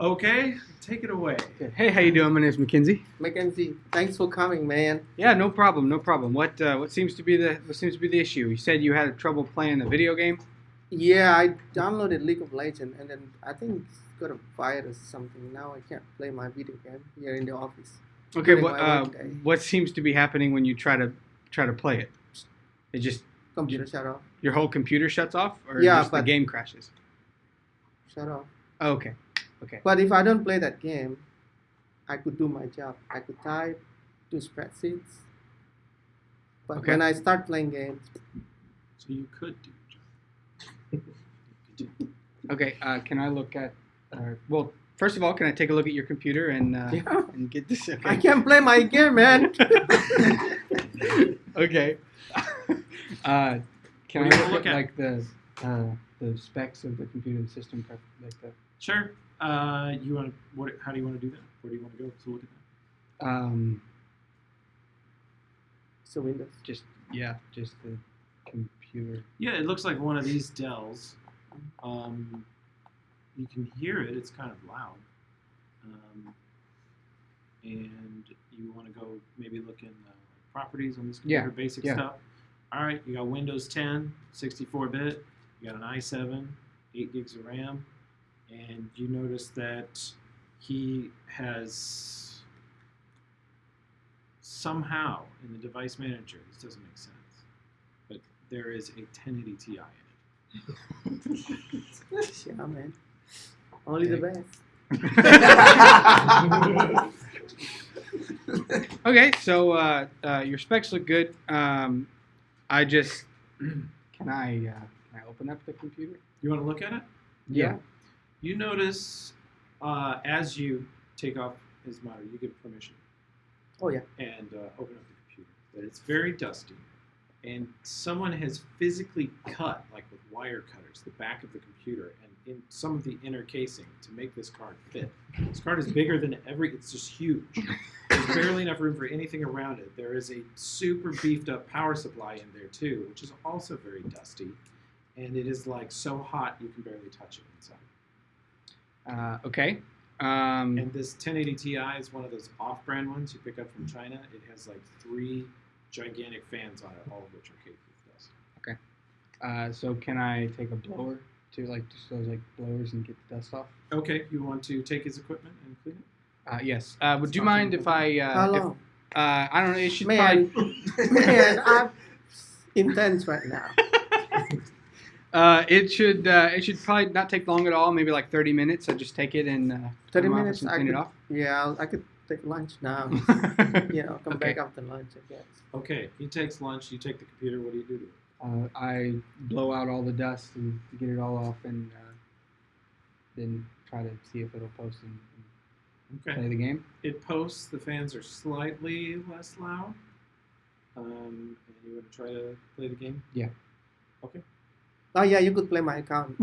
Okay, take it away. Hey, how you doing? My name's Mackenzie. Mackenzie, thanks for coming, man. Yeah, no problem, no problem. What seems to be the issue? You said you had trouble playing a video game. Yeah, I downloaded League of Legends, and then I think it's got a virus or something. Now I can't play my video game here in the office. Okay, During my work day. what seems to be happening when you try to play it? It just Computer shut off. your whole computer shuts off, or Yeah, just the but- game crashes? Shut off. Oh, okay. Okay. But if I don't play that game, I could do my job. I could type, do spreadsheets. But Okay. when I start playing games, So you could do your job. Okay. Can I look at? Well, first of all, can I take a look at your computer and Yeah. and get this? Okay. I can't play my game, man. Okay. Can What do you I wanna look look at at? like the specs of the computer, the system, like the Sure. You want what? How do you want to do that? Where do you want to go to look at that? So Windows. just the computer. Yeah, it looks like one of these Dells. You can hear it. It's kind of loud. And you want to go maybe look in properties on this computer, Yeah, basic yeah. stuff. All right, you got Windows 10, 64-bit. You got an i7, 8 gigs of RAM. And you notice that he has somehow in the device manager, this doesn't make sense, but there is a 1080 Ti in it. Yeah, man. Only the best. Okay, so your specs look good. I just can I open up the computer? You want to look at it? Yeah. You notice as you take off his monitor, you give permission Oh, yeah. and open up the computer, that it's very dusty. And someone has physically cut, like with wire cutters, the back of the computer and in some of the inner casing to make this card fit. This card is bigger than it's just huge. There's barely enough room for anything around it. There is a super beefed up power supply in there too, which is also very dusty. And it is like so hot you can barely touch it inside. Okay. And this 1080 Ti is one of those off-brand ones you pick up from China. It has like 3 gigantic fans on it, all of which are capable of dust. So can I take a blower to just those blowers and get the dust off? Okay, you want to take his equipment and clean it? Yes. Would you mind if I? How long? I don't know. It should Man, man, I'm intense right now. It should probably not take long at all. Maybe like 30 minutes. I just take it and 30 come off minutes, and I clean could, it off. yeah, I could take lunch now. Come back after lunch, I guess. Okay, he takes lunch. You take the computer. What do you do to it? I blow out all the dust and get it all off, and then try to see if it'll post and Okay. play the game. It posts. The fans are slightly less loud. And you want to try to play the game? Yeah. Okay. Oh yeah, you could play my account.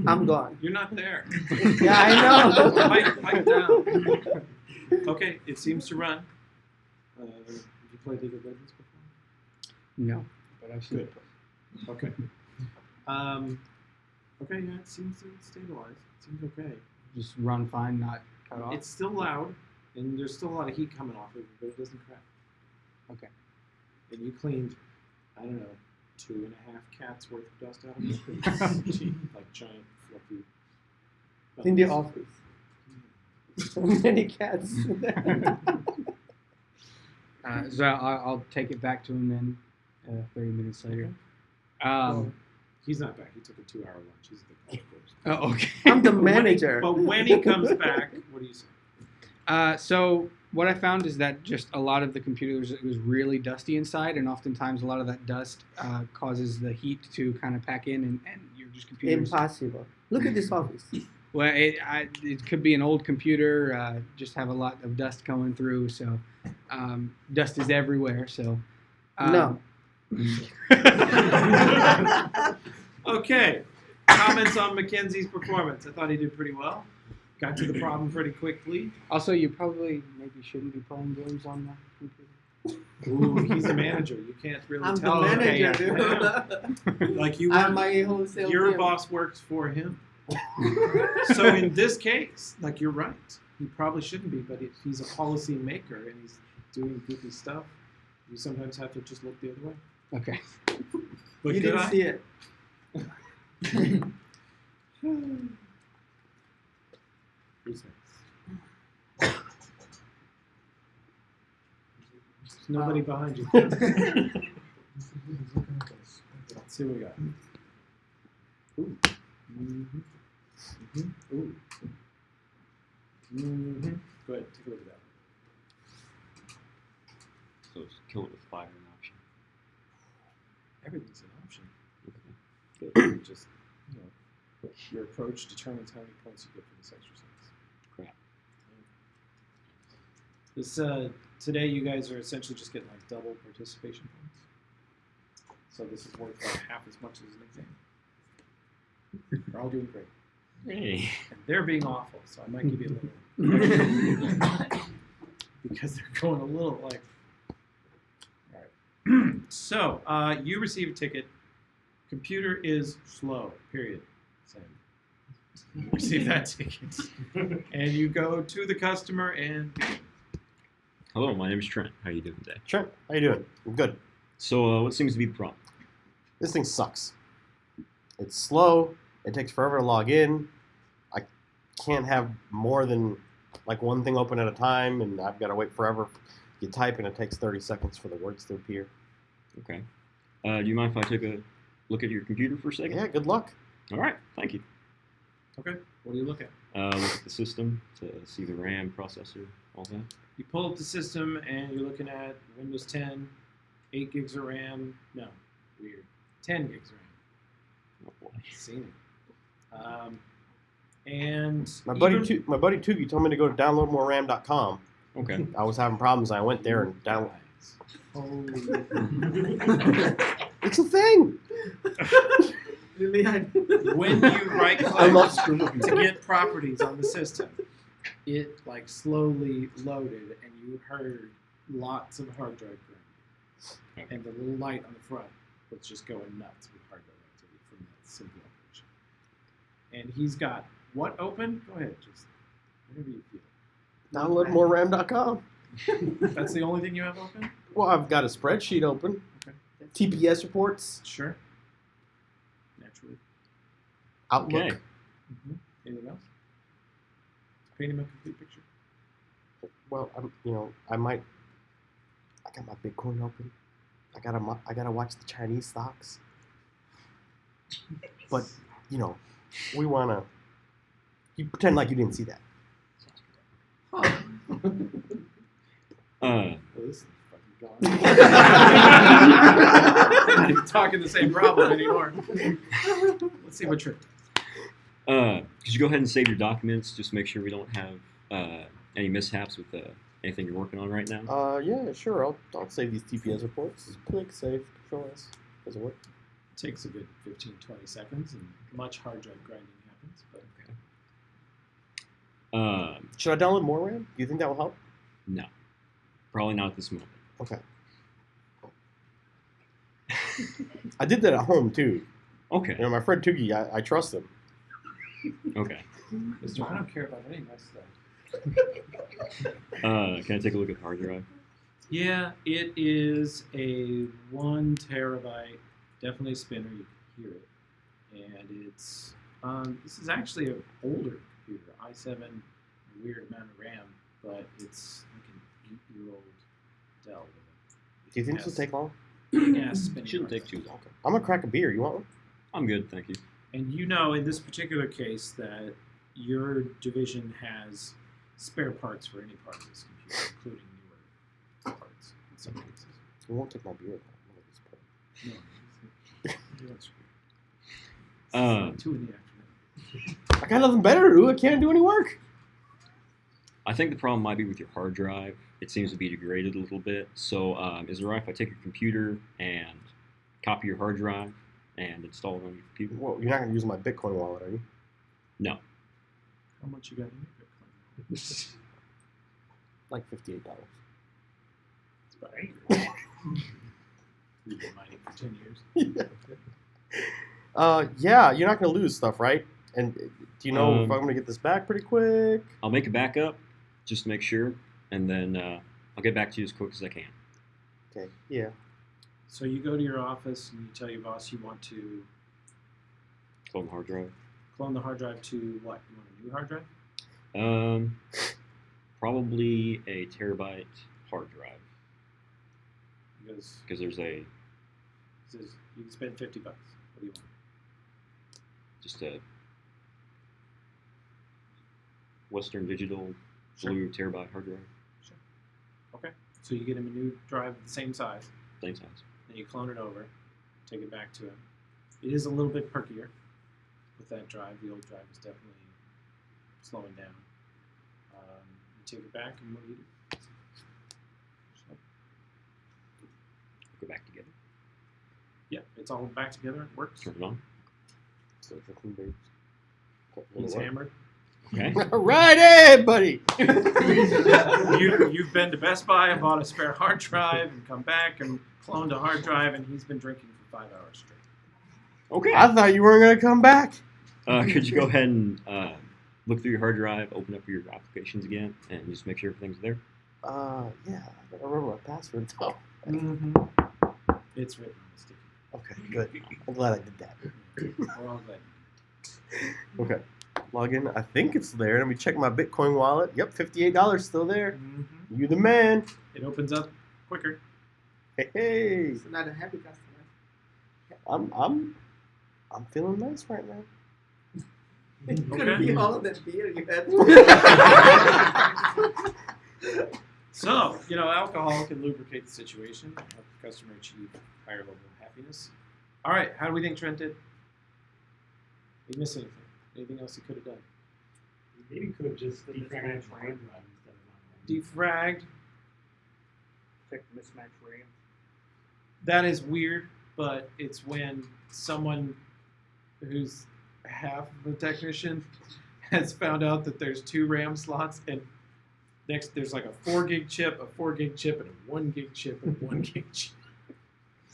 I'm gone. You're not there. Yeah, I know. Pipe down. Okay, it seems to run. Have you played League of Legends before? No, but I've seen Good. it. Okay. Okay, yeah, it seems to stabilize. It seems okay. Just run fine, not cut off. It's still loud, and there's still a lot of heat coming off of it, but it doesn't crack. Okay. And you cleaned, I don't know, 2.5 cats worth of dust out of it. It's like giant, fluffy. In the office. So many cats. So I'll take it back to him then 30 minutes later. He's not back. He took a 2-hour lunch. He's at the golf course. Oh, okay. I'm the manager. But when he comes back, what do you say? So what I found is that just a lot of the computers, it was really dusty inside, and oftentimes a lot of that dust causes the heat to kind of pack in, and your just computers. Impossible. Look at this office. Well, it could be an old computer, just have a lot of dust going through, so dust is everywhere. So No. Okay. Comments on Mackenzie's performance. I thought he did pretty well. Got to the problem pretty quickly. Also, you probably maybe shouldn't be playing games on the computer. Ooh, he's a manager. You can't really I'm tell. the manager, dude. Like you I'm work, my wholesale. your team. boss works for him. So in this case, like you're right. He probably shouldn't be, but he's a policy maker and he's doing goofy stuff. You sometimes have to just look the other way. Okay. But You did didn't I? see it. Who's next? There's nobody behind you. Let's see what we got. Ooh. Mm-hmm. Mm-hmm. Ooh. Mm-hmm. Go ahead, take a look at that. So it's kill it with fire an option. Everything's an option. Okay. Just, your approach determines how many points you get for this exercise. Crap. This today, you guys are essentially just getting like double participation points. So this is worth like half as much as an exam. They're all doing great, Hey. and they're being awful. So I might give you a little because they're going a little like. All right. So you receive a ticket. Computer is slow. Period. Same. You receive that ticket, and you go to the customer and. Hello, my name is Trent. How are you doing today? Sure. How you doing? I'm good. So, what seems to be the problem? This thing sucks. It's slow. It takes forever to log in. I can't have more than like one thing open at a time, and I've got to wait forever. You type, and it takes 30 seconds for the words to appear. Okay. Do you mind if I take a look at your computer for a second? Yeah, good luck. All right. Thank you. Okay. What do you look at? Look at the system to see the RAM, processor, all that. You pull up the system and you're looking at Windows 10, 8 gigs of RAM. No, weird. 10 gigs of RAM. Oh boy. Seen it. And My buddy even- Tugi told me to go to downloadmoreram.com. Okay. I was having problems. I went there and downloaded. Holy. It's a thing. When you right I'm not click screwing to get properties on the system, it like slowly loaded and you heard lots of hard drive grinding. And the little light on the front was just going nuts with hard drive activity from that simple operation. And he's got what open? Go ahead, just whatever you feel. Downloadmoreram.com. That's the only thing you have open? Well, I've got a spreadsheet open. Okay. TPS reports. Sure. Naturally. Outlook. Okay. Anything else? Paint him a complete picture. Well, I got my Bitcoin open. I gotta watch the Chinese stocks. But we wanna. You pretend like you didn't see that. Uh, Well, this is fucking gone. Not talking the same problem anymore. Let's see what Trip does. could you go ahead and save your documents? Just make sure we don't have any mishaps with anything you're working on right now. Yeah, sure. I'll save these TPS reports. Click save. Control S. Does it work? It takes a good 15, 20 seconds, and much hard drive grinding happens. But Should I download more RAM? Do you think that will help? No, probably not at this moment. Okay. I did that at home too. Okay. You know, my friend Tugi, I trust him. Okay. Mister, I don't care about any of my stuff. Can I take a look at the hard drive? Yeah, it is a 1 terabyte, definitely a spinner. You can hear it, and it's this is actually an older computer, i7, a weird amount of RAM, but it's like an 8-year-old Dell. Do you think this will take long? Yeah, spinning. Shouldn't hard take drive. too long. I'm gonna crack a beer. You want one? I'm good, thank you. And you know, in this particular case, that your division has spare parts for any part of this computer, including newer parts in some cases. It won't take my beer. No, it's 2 in the afternoon. I got nothing better to do. I can't do any work. I think the problem might be with your hard drive. It seems to be degraded a little bit. So is it right if I take your computer and copy your hard drive and install it on your computer? Well, you're not gonna use my Bitcoin wallet, are you? No. How much you got in your Bitcoin? Like $58. It's about 8. You've been mining for 10 years. Yeah, you're not gonna lose stuff, right? And do you know if I'm gonna get this back pretty quick? I'll make a backup, just to make sure, and then I'll get back to you as quick as I can. Okay. Yeah. So you go to your office and you tell your boss you want to Clone the hard drive. clone the hard drive to what? You want a new hard drive? Probably a terabyte hard drive Because because there's it says you can spend $50. What do you want? just a Western Digital Sure. blue terabyte hard drive, Okay. So you get him a new drive the same size, same size. then you clone it over, take it back to him. It is a little bit perkier with that drive. The old drive is definitely slowing down. You take it back, and what do you do? So, Go back together. yeah, it's all back together. It works. Turn it on. So it's a clean base. He's hammered. Okay. All right, hey, buddy. You've been to Best Buy and bought a spare hard drive and come back and cloned a hard drive, and he's been drinking for 5 hours straight. Okay. I thought you weren't gonna come back. Could you go ahead and look through your hard drive, open up your applications again, and just make sure everything's there? Yeah. I don't remember my password though. Mm-hmm. It's written on the sticky. Okay, good. I'm glad I did that. We're all glad. Okay. Log in. I think it's there. Let me check my Bitcoin wallet. Yep, $58 still there. Mm-hmm. You the man. It opens up quicker. Hey. It's not a happy customer. I'm feeling nice right now. It's gonna Okay. be all of that beer you had. So, alcohol can lubricate the situation and help the customer achieve higher level of happiness. All right, how do we think Trent did? Did he miss anything? Anything else he could have done? Maybe could have just defragged the hard drive instead of Defragged. check the mismatch RAM. That is weird, but it's when someone who's half of a technician has found out that there's 2 RAM slots, and next there's like a 4 gig chip, a 4 gig chip, and a 1 gig chip, and a 1 gig chip.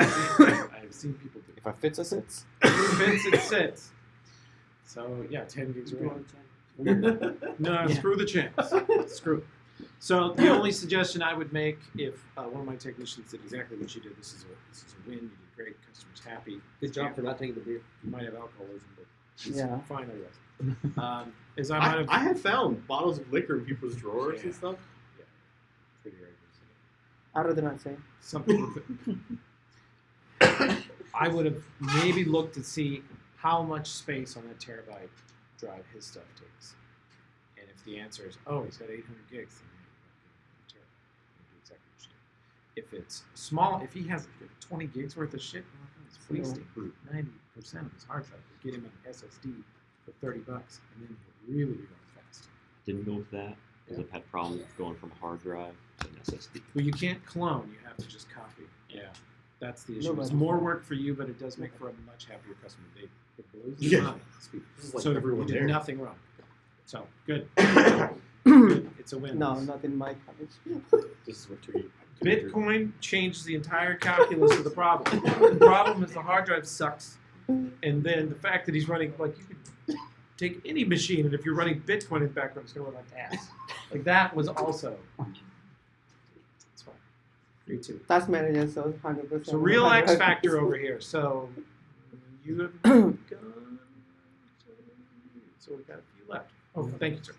I've seen people do it. If I fits, I sits. Fits and sits. So yeah, 10 gigs RAM. No, screw the chance. Screw it. So the only suggestion I would make, if one of my technicians did exactly what you did, this is a win. You did great. Customers happy. Good job for not taking the beer. You might have alcoholism, but it's Yeah. fine otherwise. Is I might have. I have found bottles of liquor in people's drawers Yeah. and stuff. Pretty regular. I'd rather not say. Something. I would have maybe looked to see how much space on that terabyte drive his stuff takes, and if the answer is, oh, he's got 800 gigs, then If it's small, if he has 20 gigs worth of shit, he's wasting 90% of his hard drive. Get him an SSD for $30, and then he'll really be going fast. Didn't go with that because I've had problems with going from a hard drive to an SSD. Well, you can't clone. You have to just copy. Yeah. That's the issue. It's Nobody- more work for you, but it does make for a much happier customer. It blows Yeah. your mind. This is like So you everyone's did there. nothing wrong. So good. Good. It's a win. No, not in my college. This is what Tugi. Bitcoin changed the entire calculus of the problem. The problem is the hard drive sucks, and then the fact that he's running, like, you could take any machine, and if you're running Bitcoin in the background, it's going to run like ass. Like, that was also. It's fine. Me too. Task manager, so 100%. So real X factor over here. So you have gone. So we've got a few left. Oh, thank you, sir.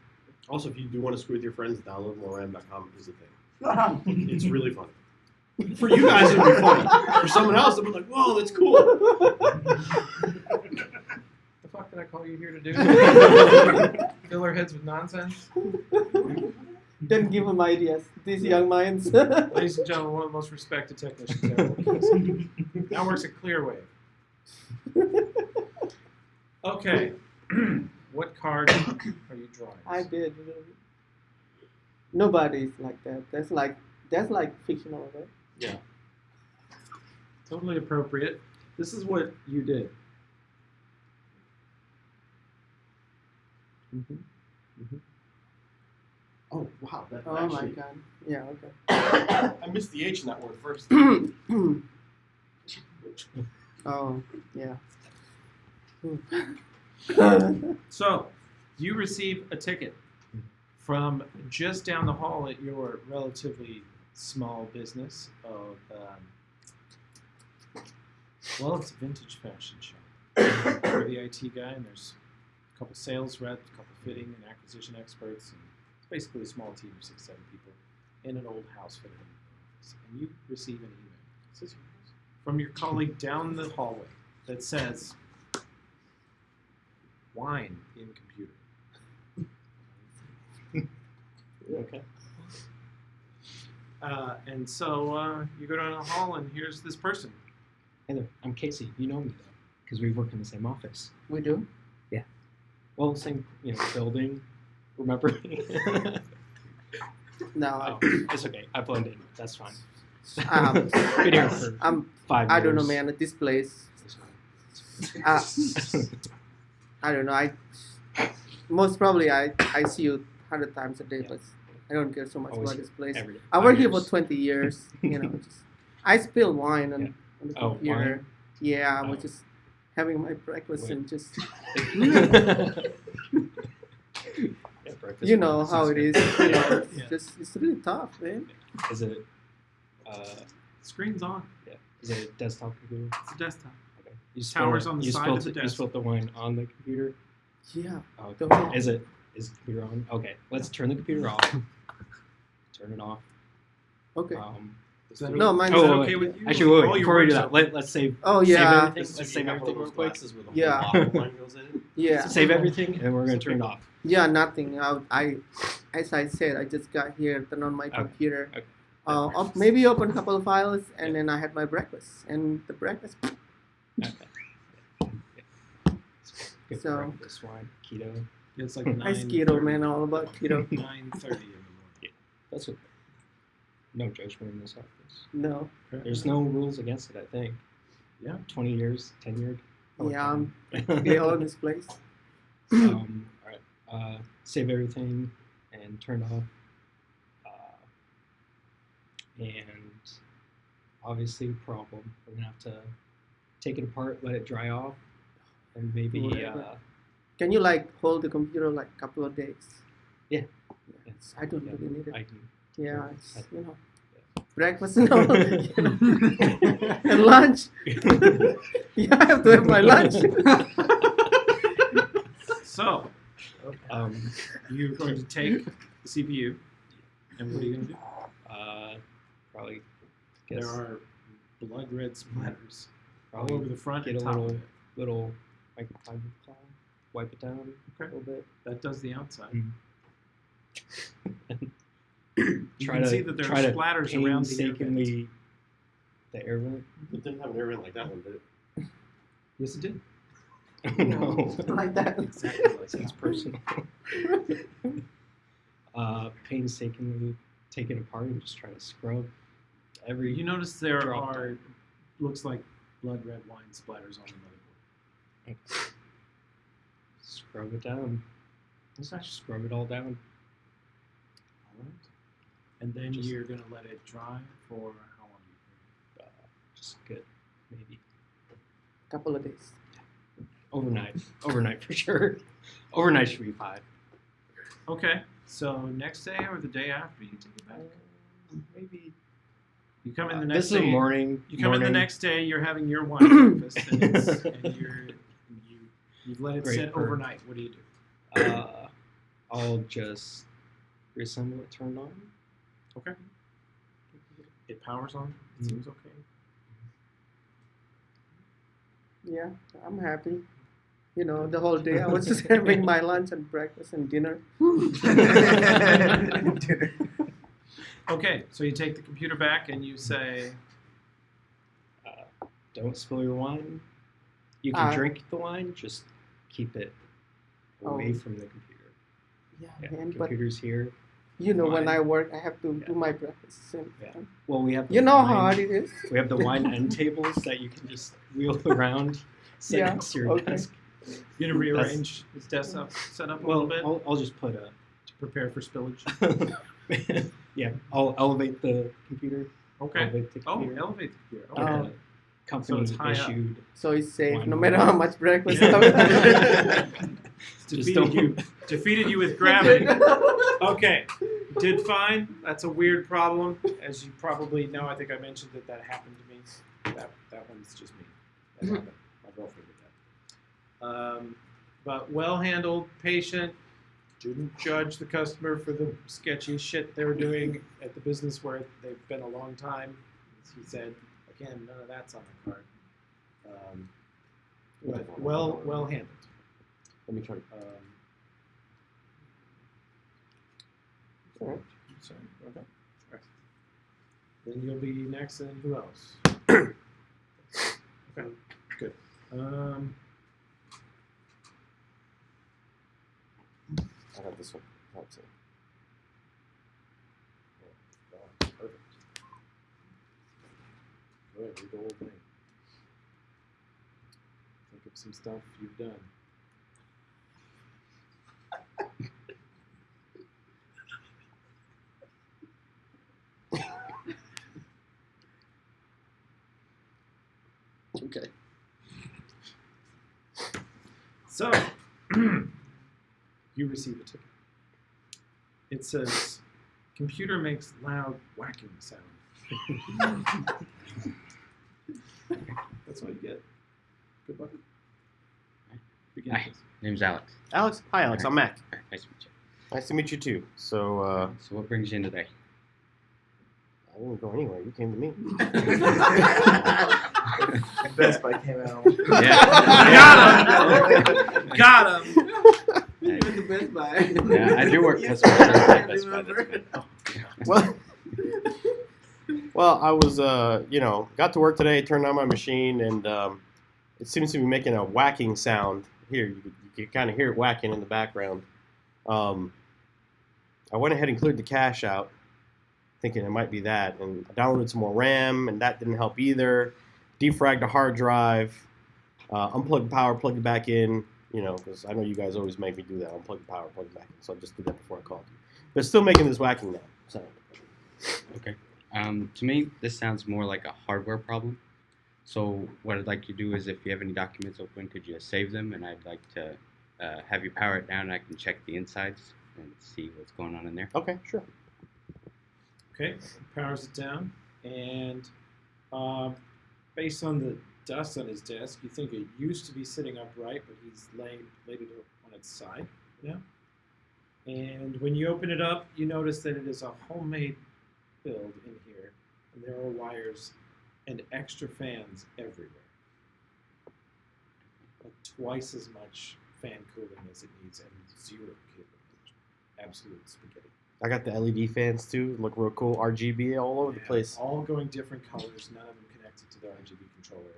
Also, if you do want to screw with your friends, download moram.com is the thing. It's really fun. For you guys, it'll be funny. For someone else, they'll be like, "Whoa, that's cool." The fuck did I call you here to do? Fill our heads with nonsense? Then give them ideas. These young minds. Ladies and gentlemen, one of the most respected technicians ever. Now works at Clearwave. Okay. What card are you drawing? I did. Nobody's like that. That's like fictional, right? Yeah. Totally appropriate. This is what you did. Oh wow, that Oh actually. my god. Yeah. Okay. I missed the H in that word first. Oh yeah. So, you receive a ticket from just down the hall at your relatively small business of, well, it's a vintage fashion shop. You're the IT guy, and there's a couple sales reps, a couple fitting and acquisition experts, and it's basically a small team of 6-7 people in an old house fitted in the office. And you receive an email from your colleague down the hallway that says, "Wine in computer." Okay. And so you go down the hall, and here's this person. Hey there, I'm Casey. You know me though, because we work in the same office. We do. Well, same building. Remember? No. It's okay. I blend in. That's fine. Um, Been here for I'm. 5 years. I don't know, man. At this place, I don't know. Most probably I see you 100 times a day, but I don't care so much Always about this place. Every day. I work 5 here for years. 20 years. I spill wine on the Oh, computer. wine? Yeah, I was Oh. just having my breakfast Wait. and just Yeah, breakfast you know wine how sounds it is. good. You know, Yeah. it's really tough, man. Is it? Screen's on. Yeah. Is it a desktop computer? It's a desktop. Okay. You Towers on the you side spilled of the You desk. spilled the wine on the computer. Yeah. Oh, Don't know. okay. Is the computer on? Okay. Let's turn the computer off. Turn it off. Okay. Is that No, mine's is that Oh, okay wait. with you? Actually, wait, All your before we do work's that, open. let's save. Oh Save yeah. everything. Let's save everything real quick. With a Yeah. whole bottle of wine goes in it. Yeah. Save everything, and we're gonna turn it off. Yeah, nothing. I, as I said, I just got here, turned on my computer. Okay. Maybe open a couple of files, and then I had my breakfast. And the breakfast, Okay. Good So- breakfast wine, keto. It's like nice keto, man, all about keto. 9:30 in the morning. That's okay. No judgment in this office. No. There's no rules against it. I think. Yeah. 20 years, tenured. Yeah, they all in this place. All right. Save everything and turn off. And obviously, problem. We're gonna have to take it apart, let it dry off, and maybe. Whatever. Can you hold the computer a couple of days? Yeah. Yes, I don't really need it. I can. Yeah, it's, breakfast and all, and lunch. Yeah, I have to have my lunch. So, you're going to take the CPU, and what are you going to do? Probably. There are blood red splatters all Probably over the front get and a top little of it. little microfiber cloth, wipe it down Okay. a little bit. That does the outside. You try can to see that there are try to splatters around the air vent. painstakingly the air vent. It didn't have an air vent like that one, did it? Yes, it did. Oh, no. like that. Exactly like Sounds that. personal. Painstakingly take it apart and just try to scrub every. You notice there Drop are, looks like blood red wine splatters on the motherboard. Scrub it down. Let's actually scrub it all down. All right. And then you're going to let it dry for how long do you Just get maybe Couple of days. overnight. Overnight for sure. Overnight should be fine. think? Okay. So next day or the day after you take it back? Maybe. You come in the next This is day. a morning. You come in the morning. next day, you're having your wine breakfast, and, you've let it Great sit perk. overnight. What do you do? I'll just reassemble it turned on. Okay. It powers on. It seems okay. Yeah, I'm happy. You know, the whole day I was just having my lunch and breakfast and dinner. Okay, so you take the computer back and you say, Don't spill your wine. You can Uh, drink the wine, just keep it away Oh. from the computer. Yeah, Yeah, man, but computer's here. you know, when wine. I work, I have to do my breakfast. Same Yeah. time. Well, we have the You know wine, how hard it is. we have the wine end tables that you can just wheel around, sit Yeah, next to your okay. desk. you're going to rearrange his desk up, set up a Well, little bit I'll just put a. to prepare for spillage. Yeah, I'll elevate the computer. Okay. Elevate the Oh, computer. elevate the computer. Get Okay. a company it's high up. issued. So it's safe Wine no bar. matter how much breakfast. Yeah. Just defeated don't- you. Defeated you with gravity. Okay. Did fine. That's a weird problem. As you probably know, I think I mentioned that happened to me. That one's just me. That happened. My girlfriend did that. But well handled, patient. Didn't judge the customer for the sketchy shit they were doing at the business where they've been a long time. As he said, again, none of that's on the card. But well handled. Let me try to. Sorry. Okay. All right. Then you'll be next, and who else? Okay. Good. I got this one. That's it. Oh, perfect. Go ahead, read the whole thing. Think of some stuff you've done. Okay. So, you receive a ticket. It says, computer makes loud whacking sound. That's what you get. Good luck. Begin. Hi. Name's Alex. Alex. Hi, Alex. I'm Mac. Nice to meet you. Nice to meet you too. So, So what brings you in today? I didn't go anywhere. You came to me. Best Buy came out. Got him! Even the Best Buy. Yeah, I do work customer service at Best Buy. That's good. Well, well, I was, got to work today, turned on my machine, and it seems to be making a whacking sound. Here, you can kind of hear it whacking in the background. I went ahead and cleared the cache out, thinking it might be that, and I downloaded some more RAM, and that didn't help either. Defragged a hard drive, unplugged the power, plugged it back in, because I know you guys always make me do that. Unplug the power, plug it back in, so I just did that before I called you. But it's still making this whacking sound. Okay. To me, this sounds more like a hardware problem. So what I'd like you to do is, if you have any documents open, could you save them? And I'd like to have you power it down, and I can check the insides and see what's going on in there. Okay, sure. Okay, powers it down, and based on the dust on his desk, you think it used to be sitting upright, but he's laid it on its side now. And when you open it up, you notice that it is a homemade build in here, and there are wires and extra fans everywhere. Like twice as much fan cooling as it needs, and zero cable. Absolute spaghetti. I got the LED fans too. Look real cool. RGB all over the Yeah, place. all going different colors. None of them connected to the RGB controller.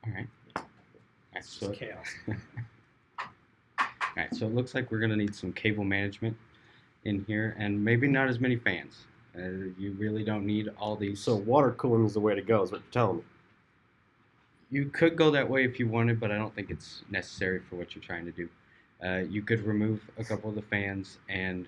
All right. It's So, just chaos. all right. So it looks like we're gonna need some cable management in here, and maybe not as many fans. You really don't need all these. So water cooling is the way to go, is what you're telling me. You could go that way if you wanted, but I don't think it's necessary for what you're trying to do. You could remove a couple of the fans and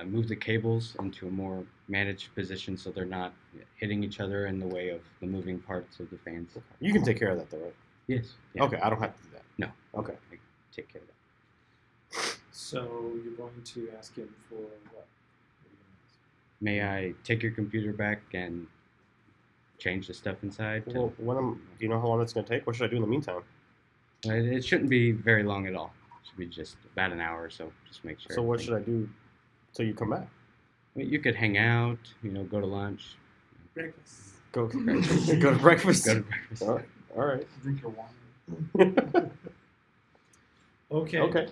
move the cables into a more managed position so they're not hitting each other in the way of the moving parts of the fans. You can take care of that though, right? Yes. Yeah. Okay, I don't have to do that. No. Okay. I can take care of that. So you're going to ask him for what? What are you gonna ask? May I take your computer back and change the stuff inside? Well, do you know how long it's going to take? What should I do in the meantime? It shouldn't be very long at all. It should be just about an hour or so. Just make sure. So what should I do till you come back? You could hang out, go to lunch. Breakfast. Go to breakfast? Go to breakfast. All right. Drink your water. Okay. Okay.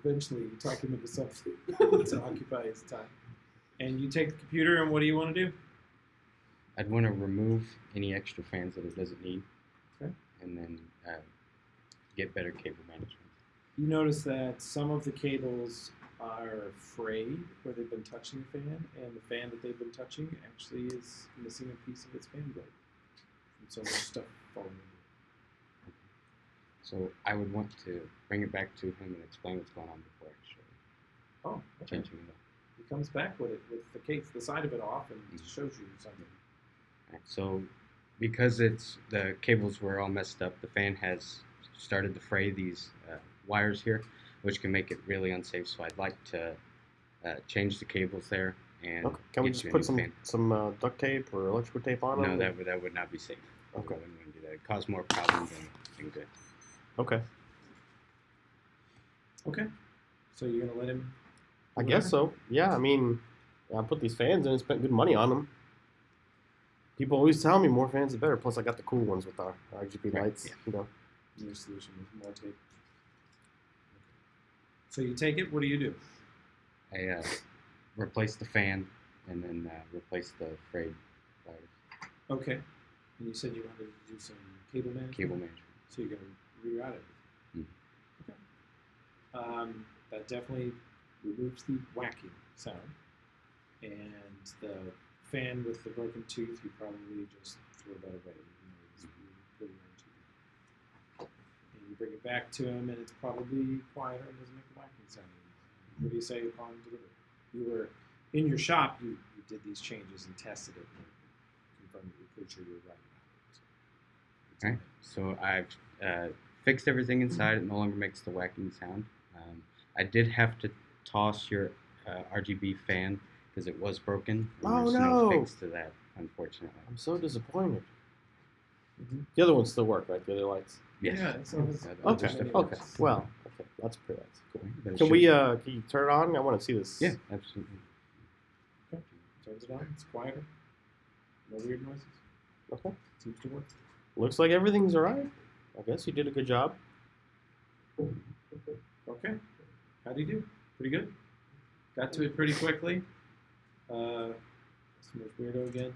Eventually, you talk him into something to occupy his time. And you take the computer, and what do you want to do? I'd want to remove any extra fans that it doesn't need. Okay. And then get better cable management. You notice that some of the cables are frayed where they've been touching the fan, and the fan that they've been touching actually is missing a piece of its fan blade. And so there's stuff falling in. So I would want to bring it back to him and explain what's going on before actually Oh, okay. changing it up. He comes back with it, with the side of it off, and shows you something. Right, so because the cables were all messed up, the fan has started to fray these wires here, which can make it really unsafe. So I'd like to change the cables there and Okay. Can we get just you a put new fan. some duct tape or electrical tape on No, them? that would not be safe. Okay. I wouldn't want to do that. It'd cause more problems than good. Okay. Okay. So you're gonna let him? I guess so. Yeah, I mean, I put these fans in and spent good money on them. People always tell me more fans the better. Plus, I got the cool ones with our RGB Right, lights. yeah. Your solution with more tape. So you take it. What do? I replace the fan and then replace the frayed wires. Okay. And you said you wanted to do some cable management. Cable management. So you're gonna reroute it. Okay. That definitely removes the whacking sound, and the fan with the broken tooth, you probably just throw that away. It's really pretty antique. And you bring it back to him, and it's probably quieter and doesn't make the whacking sound anymore. What do you say upon delivery? You were in your shop. You did these changes and tested it, and confirmed you're pretty sure you're right. So, All right. So I've fixed everything inside. It no longer makes the whacking sound. I did have to toss your RGB fan because it was broken. And Oh, there's no. fix to that, unfortunately. I'm so disappointed. Mhm. The other ones still work, right? The other lights. Yes. Yeah, it's always- Yeah, Okay. just a- Okay. Well, okay. That's pretty nice. Cool. but it Can should- we? Can you turn it on? I want to see this. Yeah, absolutely. Turns it on. It's quieter. No weird noises. Okay. Seems to work. Looks like everything's alright. I guess you did a good job. Okay. How'd you do? Pretty good. Got to it pretty quickly. Customer's weirdo again,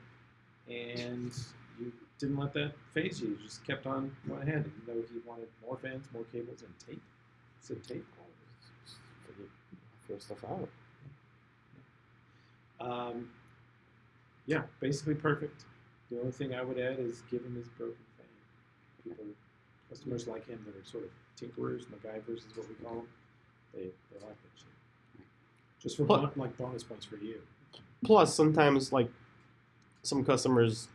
and you didn't let that phase you. You just kept on going ahead, even though he wanted more fans, more cables, and tape. Said tape. Figure stuff out. Yeah, basically perfect. The only thing I would add is give him his broken fan. People, customers like him that are sort of tinkerers, MacGyvers is what we call them. They like that shit. Just for like bonus points for you. Plus, sometimes like some customers,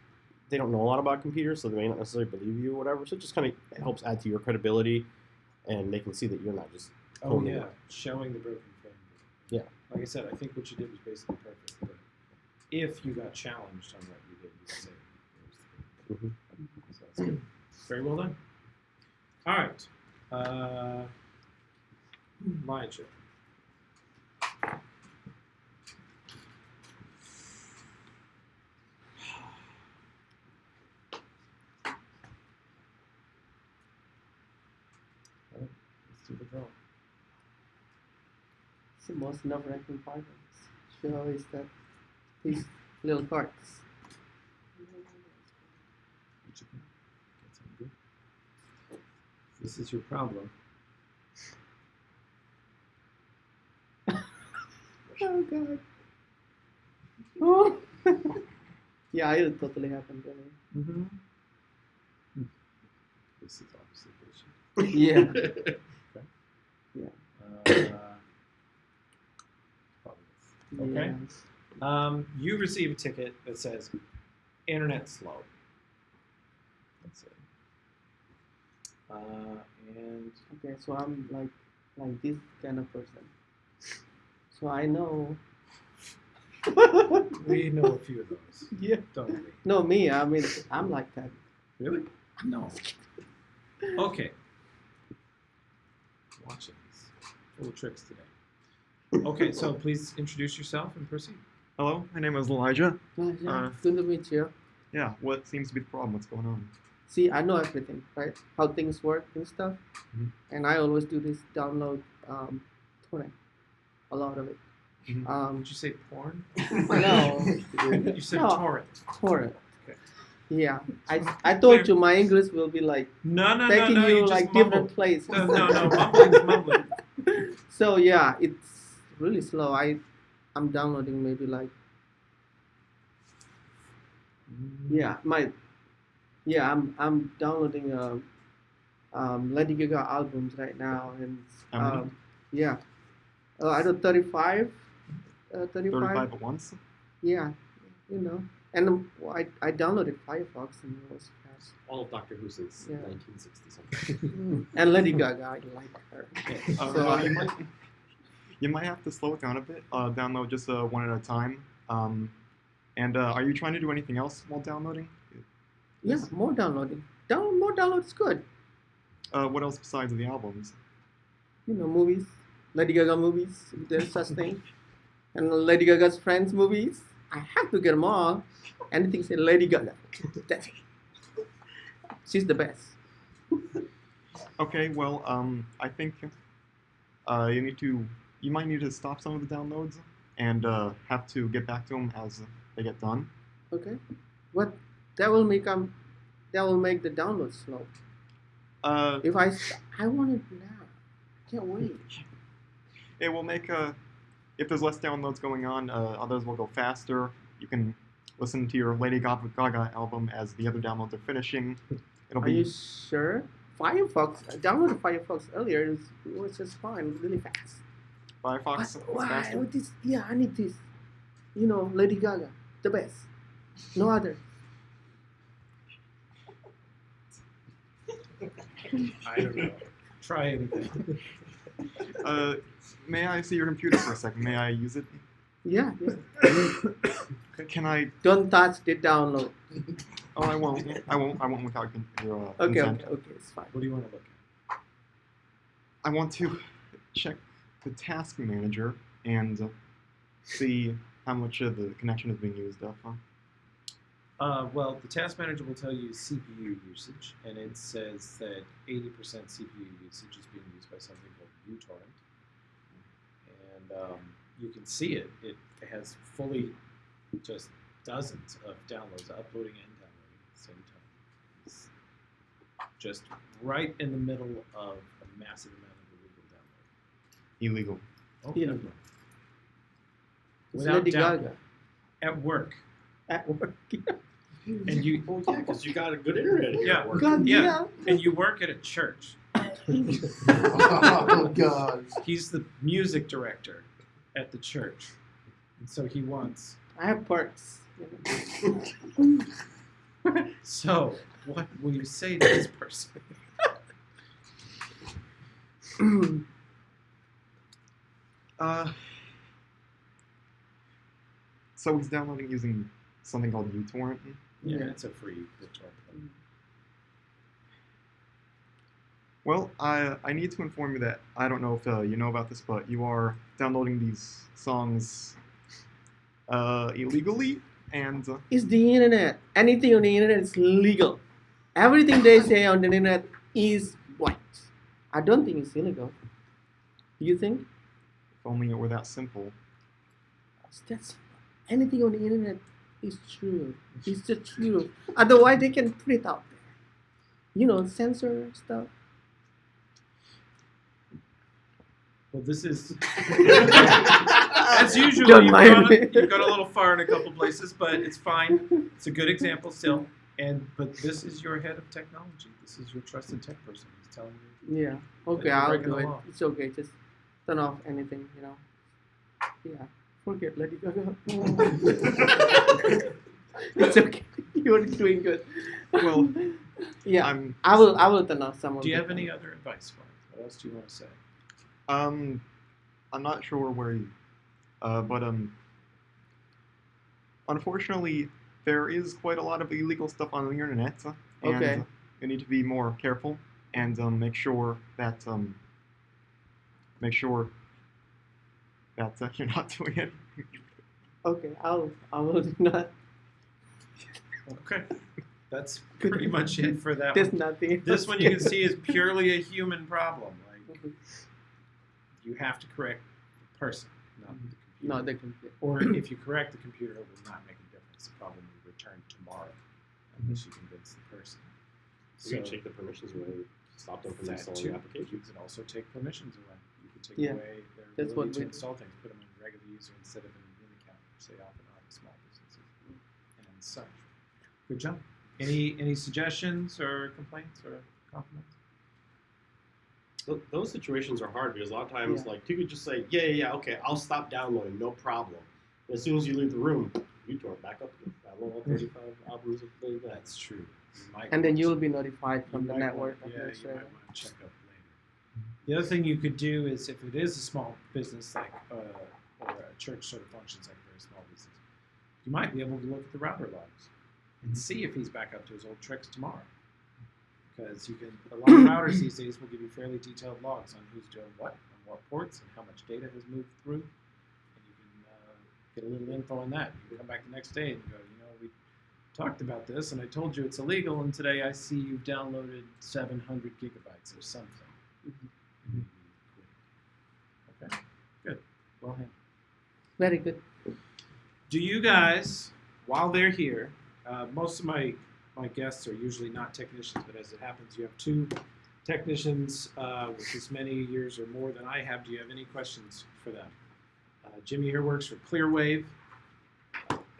they don't know a lot about computers, so they may not necessarily believe you or whatever. So it just kind of helps add to your credibility, and they can see that you're not just. Oh pulling yeah, it. showing the broken fan. Yeah. Like I said, I think what you did was basically perfect. But if you got challenged on what you did, you would say it was Mhm. So that's good. Very well done. All right. Elijah. All right, let's do the draw. the most nerve-wracking part of this show is that these little cards. Get some good. This is your problem. Oh God. Oh. Yeah, it'll totally happen to me. Mm-hmm. This is obviously bullshit. Yeah. Okay. Yeah. Probably. Okay. You receive a ticket that says internet slow. That's it. And Okay, so I'm like this kind of person. So I know. we know a few of those, Yeah. don't we? No, me. I mean, I'm like that. Really? No. Okay. Watching these full of tricks today. Okay, so please introduce yourself and proceed. Hello, my name is Elijah. Yeah, good to meet you. Yeah, what seems to be the problem? What's going on? See, I know everything, right? How things work and stuff. Mhm. And I always do this download torrent, a lot of it. Did you say porn? No, You said No. torrent. torrent. Okay. Yeah, I told you my English will be like No, taking no, you just like mumble. different places. No, mumbling's mumbling. So yeah, it's really slow. I'm downloading maybe like I'm downloading Lady Gaga albums right now, and How many? yeah, I do 35, 35 at once? yeah, you know, and I downloaded Firefox and it was fast. All of Doctor Who's is Yeah. 1960 something. And Lady Gaga, I like her. So Well, you might have to slow it down a bit. Download just one at a time. And are you trying to do anything else while downloading? yeah, more downloading. More download is good. What else besides the albums? You know, movies, Lady Gaga movies, if there's such thing, and Lady Gaga's friends movies. I have to get them all. Anything say Lady Gaga, that's it. She's the best. Okay, well, I think you might need to stop some of the downloads and have to get back to them as they get done. Okay, what that will make the download slow. If I want it now, I can't wait. It will make if there's less downloads going on, others will go faster. You can listen to your Lady Gaga album as the other downloads are finishing. It'll Are be you sure? Firefox. I downloaded Firefox earlier. It was just fine, really fast. Firefox is Why? faster. With this? Yeah, I need this. You know, Lady Gaga, the best. No other. I don't know. Try anything. May I see your computer for a second? May I use it? Yeah. Can I? Don't touch the download. Oh, I won't. I won't without your Okay, consent. okay, it's fine. What do you want to look at? I want to check the task manager and see how much of the connection is being used up. Well, the task manager will tell you CPU usage, and it says that 80% CPU usage is being used by something called uTorrent. And you can see it. It has fully just dozens of downloads, uploading and downloading at the same time. It's just right in the middle of a massive amount of illegal download. Illegal. Okay. Illegal. It's Without Lady doubt. Gaga At work. at work. And you, Oh yeah, because you got a good internet here Yeah. at work. God, yeah, and you work at a church. Oh God. He's the music director at the church, and so he wants. I have perks. So, what will you say to this person? So he's downloading using something called uTorrent. Yeah, Yeah. it's a free BitTorrent. Well, I need to inform you that I don't know if you know about this, but you are downloading these songs illegally, and It's the internet. Anything on the internet is legal. Everything they say on the internet is right. I don't think it's illegal. Do you think? If only it were that simple. That's anything on the internet is true. It's the truth. Otherwise, they can put it out there. You know, censor stuff. Well, this is as usual. Don't You've mind gone, me. you've gone a little far in a couple places, but it's fine. It's a good example still. But this is your head of technology. This is your trusted tech person. He's telling you. Yeah. Okay, you're I'll breaking do the it. law. It's okay. Just turn off anything, you know. Yeah. Forget Lady Gaga. It's okay. You're doing good. Well, yeah. I'm I will turn off some of Do you it. have any other advice for him? What else do you want to say? I'm not sure where you, but unfortunately, there is quite a lot of illegal stuff on the internet, and Okay. you need to be more careful and make sure that you're not doing it. Okay, I will not. Okay, that's pretty much it for that There's one. nothing. This one you can see is purely a human problem. Like you have to correct the person, not the computer. No, the computer. Or if you correct the computer, it will not make a difference. The problem will return tomorrow unless you convince the person. You can take the permissions away, stop them from that installing too. the application. You can also take permissions away. You can take Yeah, away their that's what ability to we do. install things, put them in regular user instead of in an account, say off and on small businesses and such. Good job. Any suggestions or complaints or compliments? Those situations are hard because a lot of times, Yeah. like, you could just say, yeah, okay, I'll stop downloading, no problem. And as soon as you leave the room, you turn it back up again. Download all 35 albums of things. That's true. You might And then want you'll to- be notified from you the might network. Want, I'm yeah, not you sure. might want to check up later. The other thing you could do is if it is a small business like or a church sort of functions like a very small business, you might be able to look at the router logs and see if he's back up to his old tricks tomorrow. Because you can, a lot of routers these days will give you fairly detailed logs on who's doing what, on what ports, and how much data has moved through. And you can get a little info on that. You can come back the next day and go, we talked about this, and I told you it's illegal, and today I see you've downloaded 700 gigabytes or something. Mm-hmm. Okay, good. Well handled. Very good. Do you guys, while they're here, most of my guests are usually not technicians, but as it happens, you have two technicians with as many years or more than I have. Do you have any questions for them? Jimmy here works for Clearwave,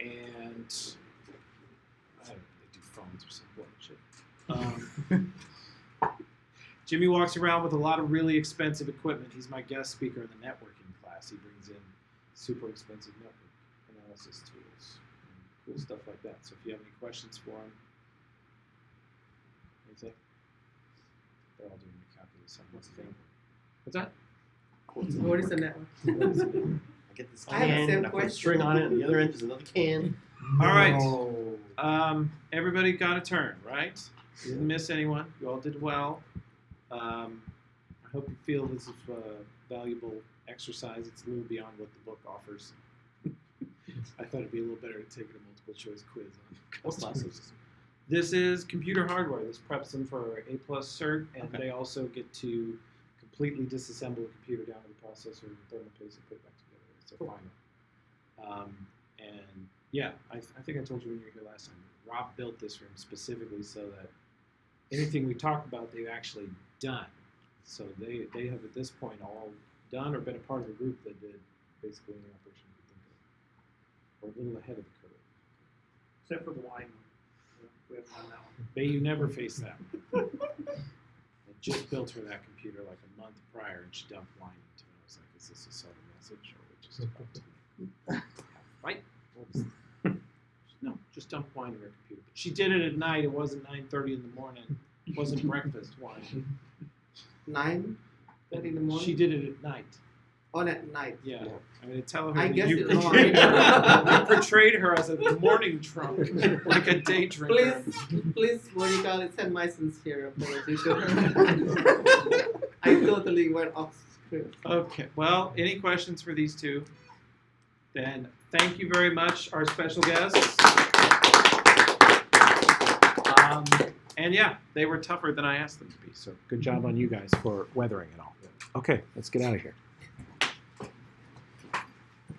and I don't know, they do phones or some bullshit. Jimmy walks around with a lot of really expensive equipment. He's my guest speaker in the networking class. He brings in super expensive network analysis tools and cool stuff like that. So if you have any questions for him, anything? They're all doing the calculus on what's the thing. What's that? What is the network? I get this I have the can, same and I put a question. string on it, and the other end is another can. All right. Everybody got a turn, right? You didn't miss anyone. You all did well. I hope you feel this is a valuable exercise. It's a little beyond what the book offers. I thought it'd be a little better to take a multiple choice quiz on What's classes? This is computer hardware. This preps them for A+ cert, and Okay. they also get to completely disassemble a computer down to the processor and thermopaste and put it back together. It's their final. And yeah, I think I told you when you were here last time. Rob built this room specifically so that anything we talked about, they've actually done. So they have at this point all done or been a part of a group that did basically any operation you could think of, or a little ahead of the curve. Except for the wine one. We haven't done that one. May you never face that. I just built her that computer like a month prior, and she dumped wine into it. I was like, "Is this a subtle message, or we're just about to fight?" What was no, just dump wine in her computer. But she did it at night. It wasn't 9:30 in the morning. It wasn't breakfast wine. 9:30 in the morning. She did it at night. On at night. Yeah. I mean, tell her I that guess you it's portrayed her, wrong. you portrayed her as a morning drunk, like a day drinker. Please, Monica, send my sincere apologies to her. I totally went off script. Okay. Well, any questions for these two? Then thank you very much, our special guests. And yeah, they were tougher than I asked them to be. So good job on you guys for weathering it all. Okay, let's get out of here.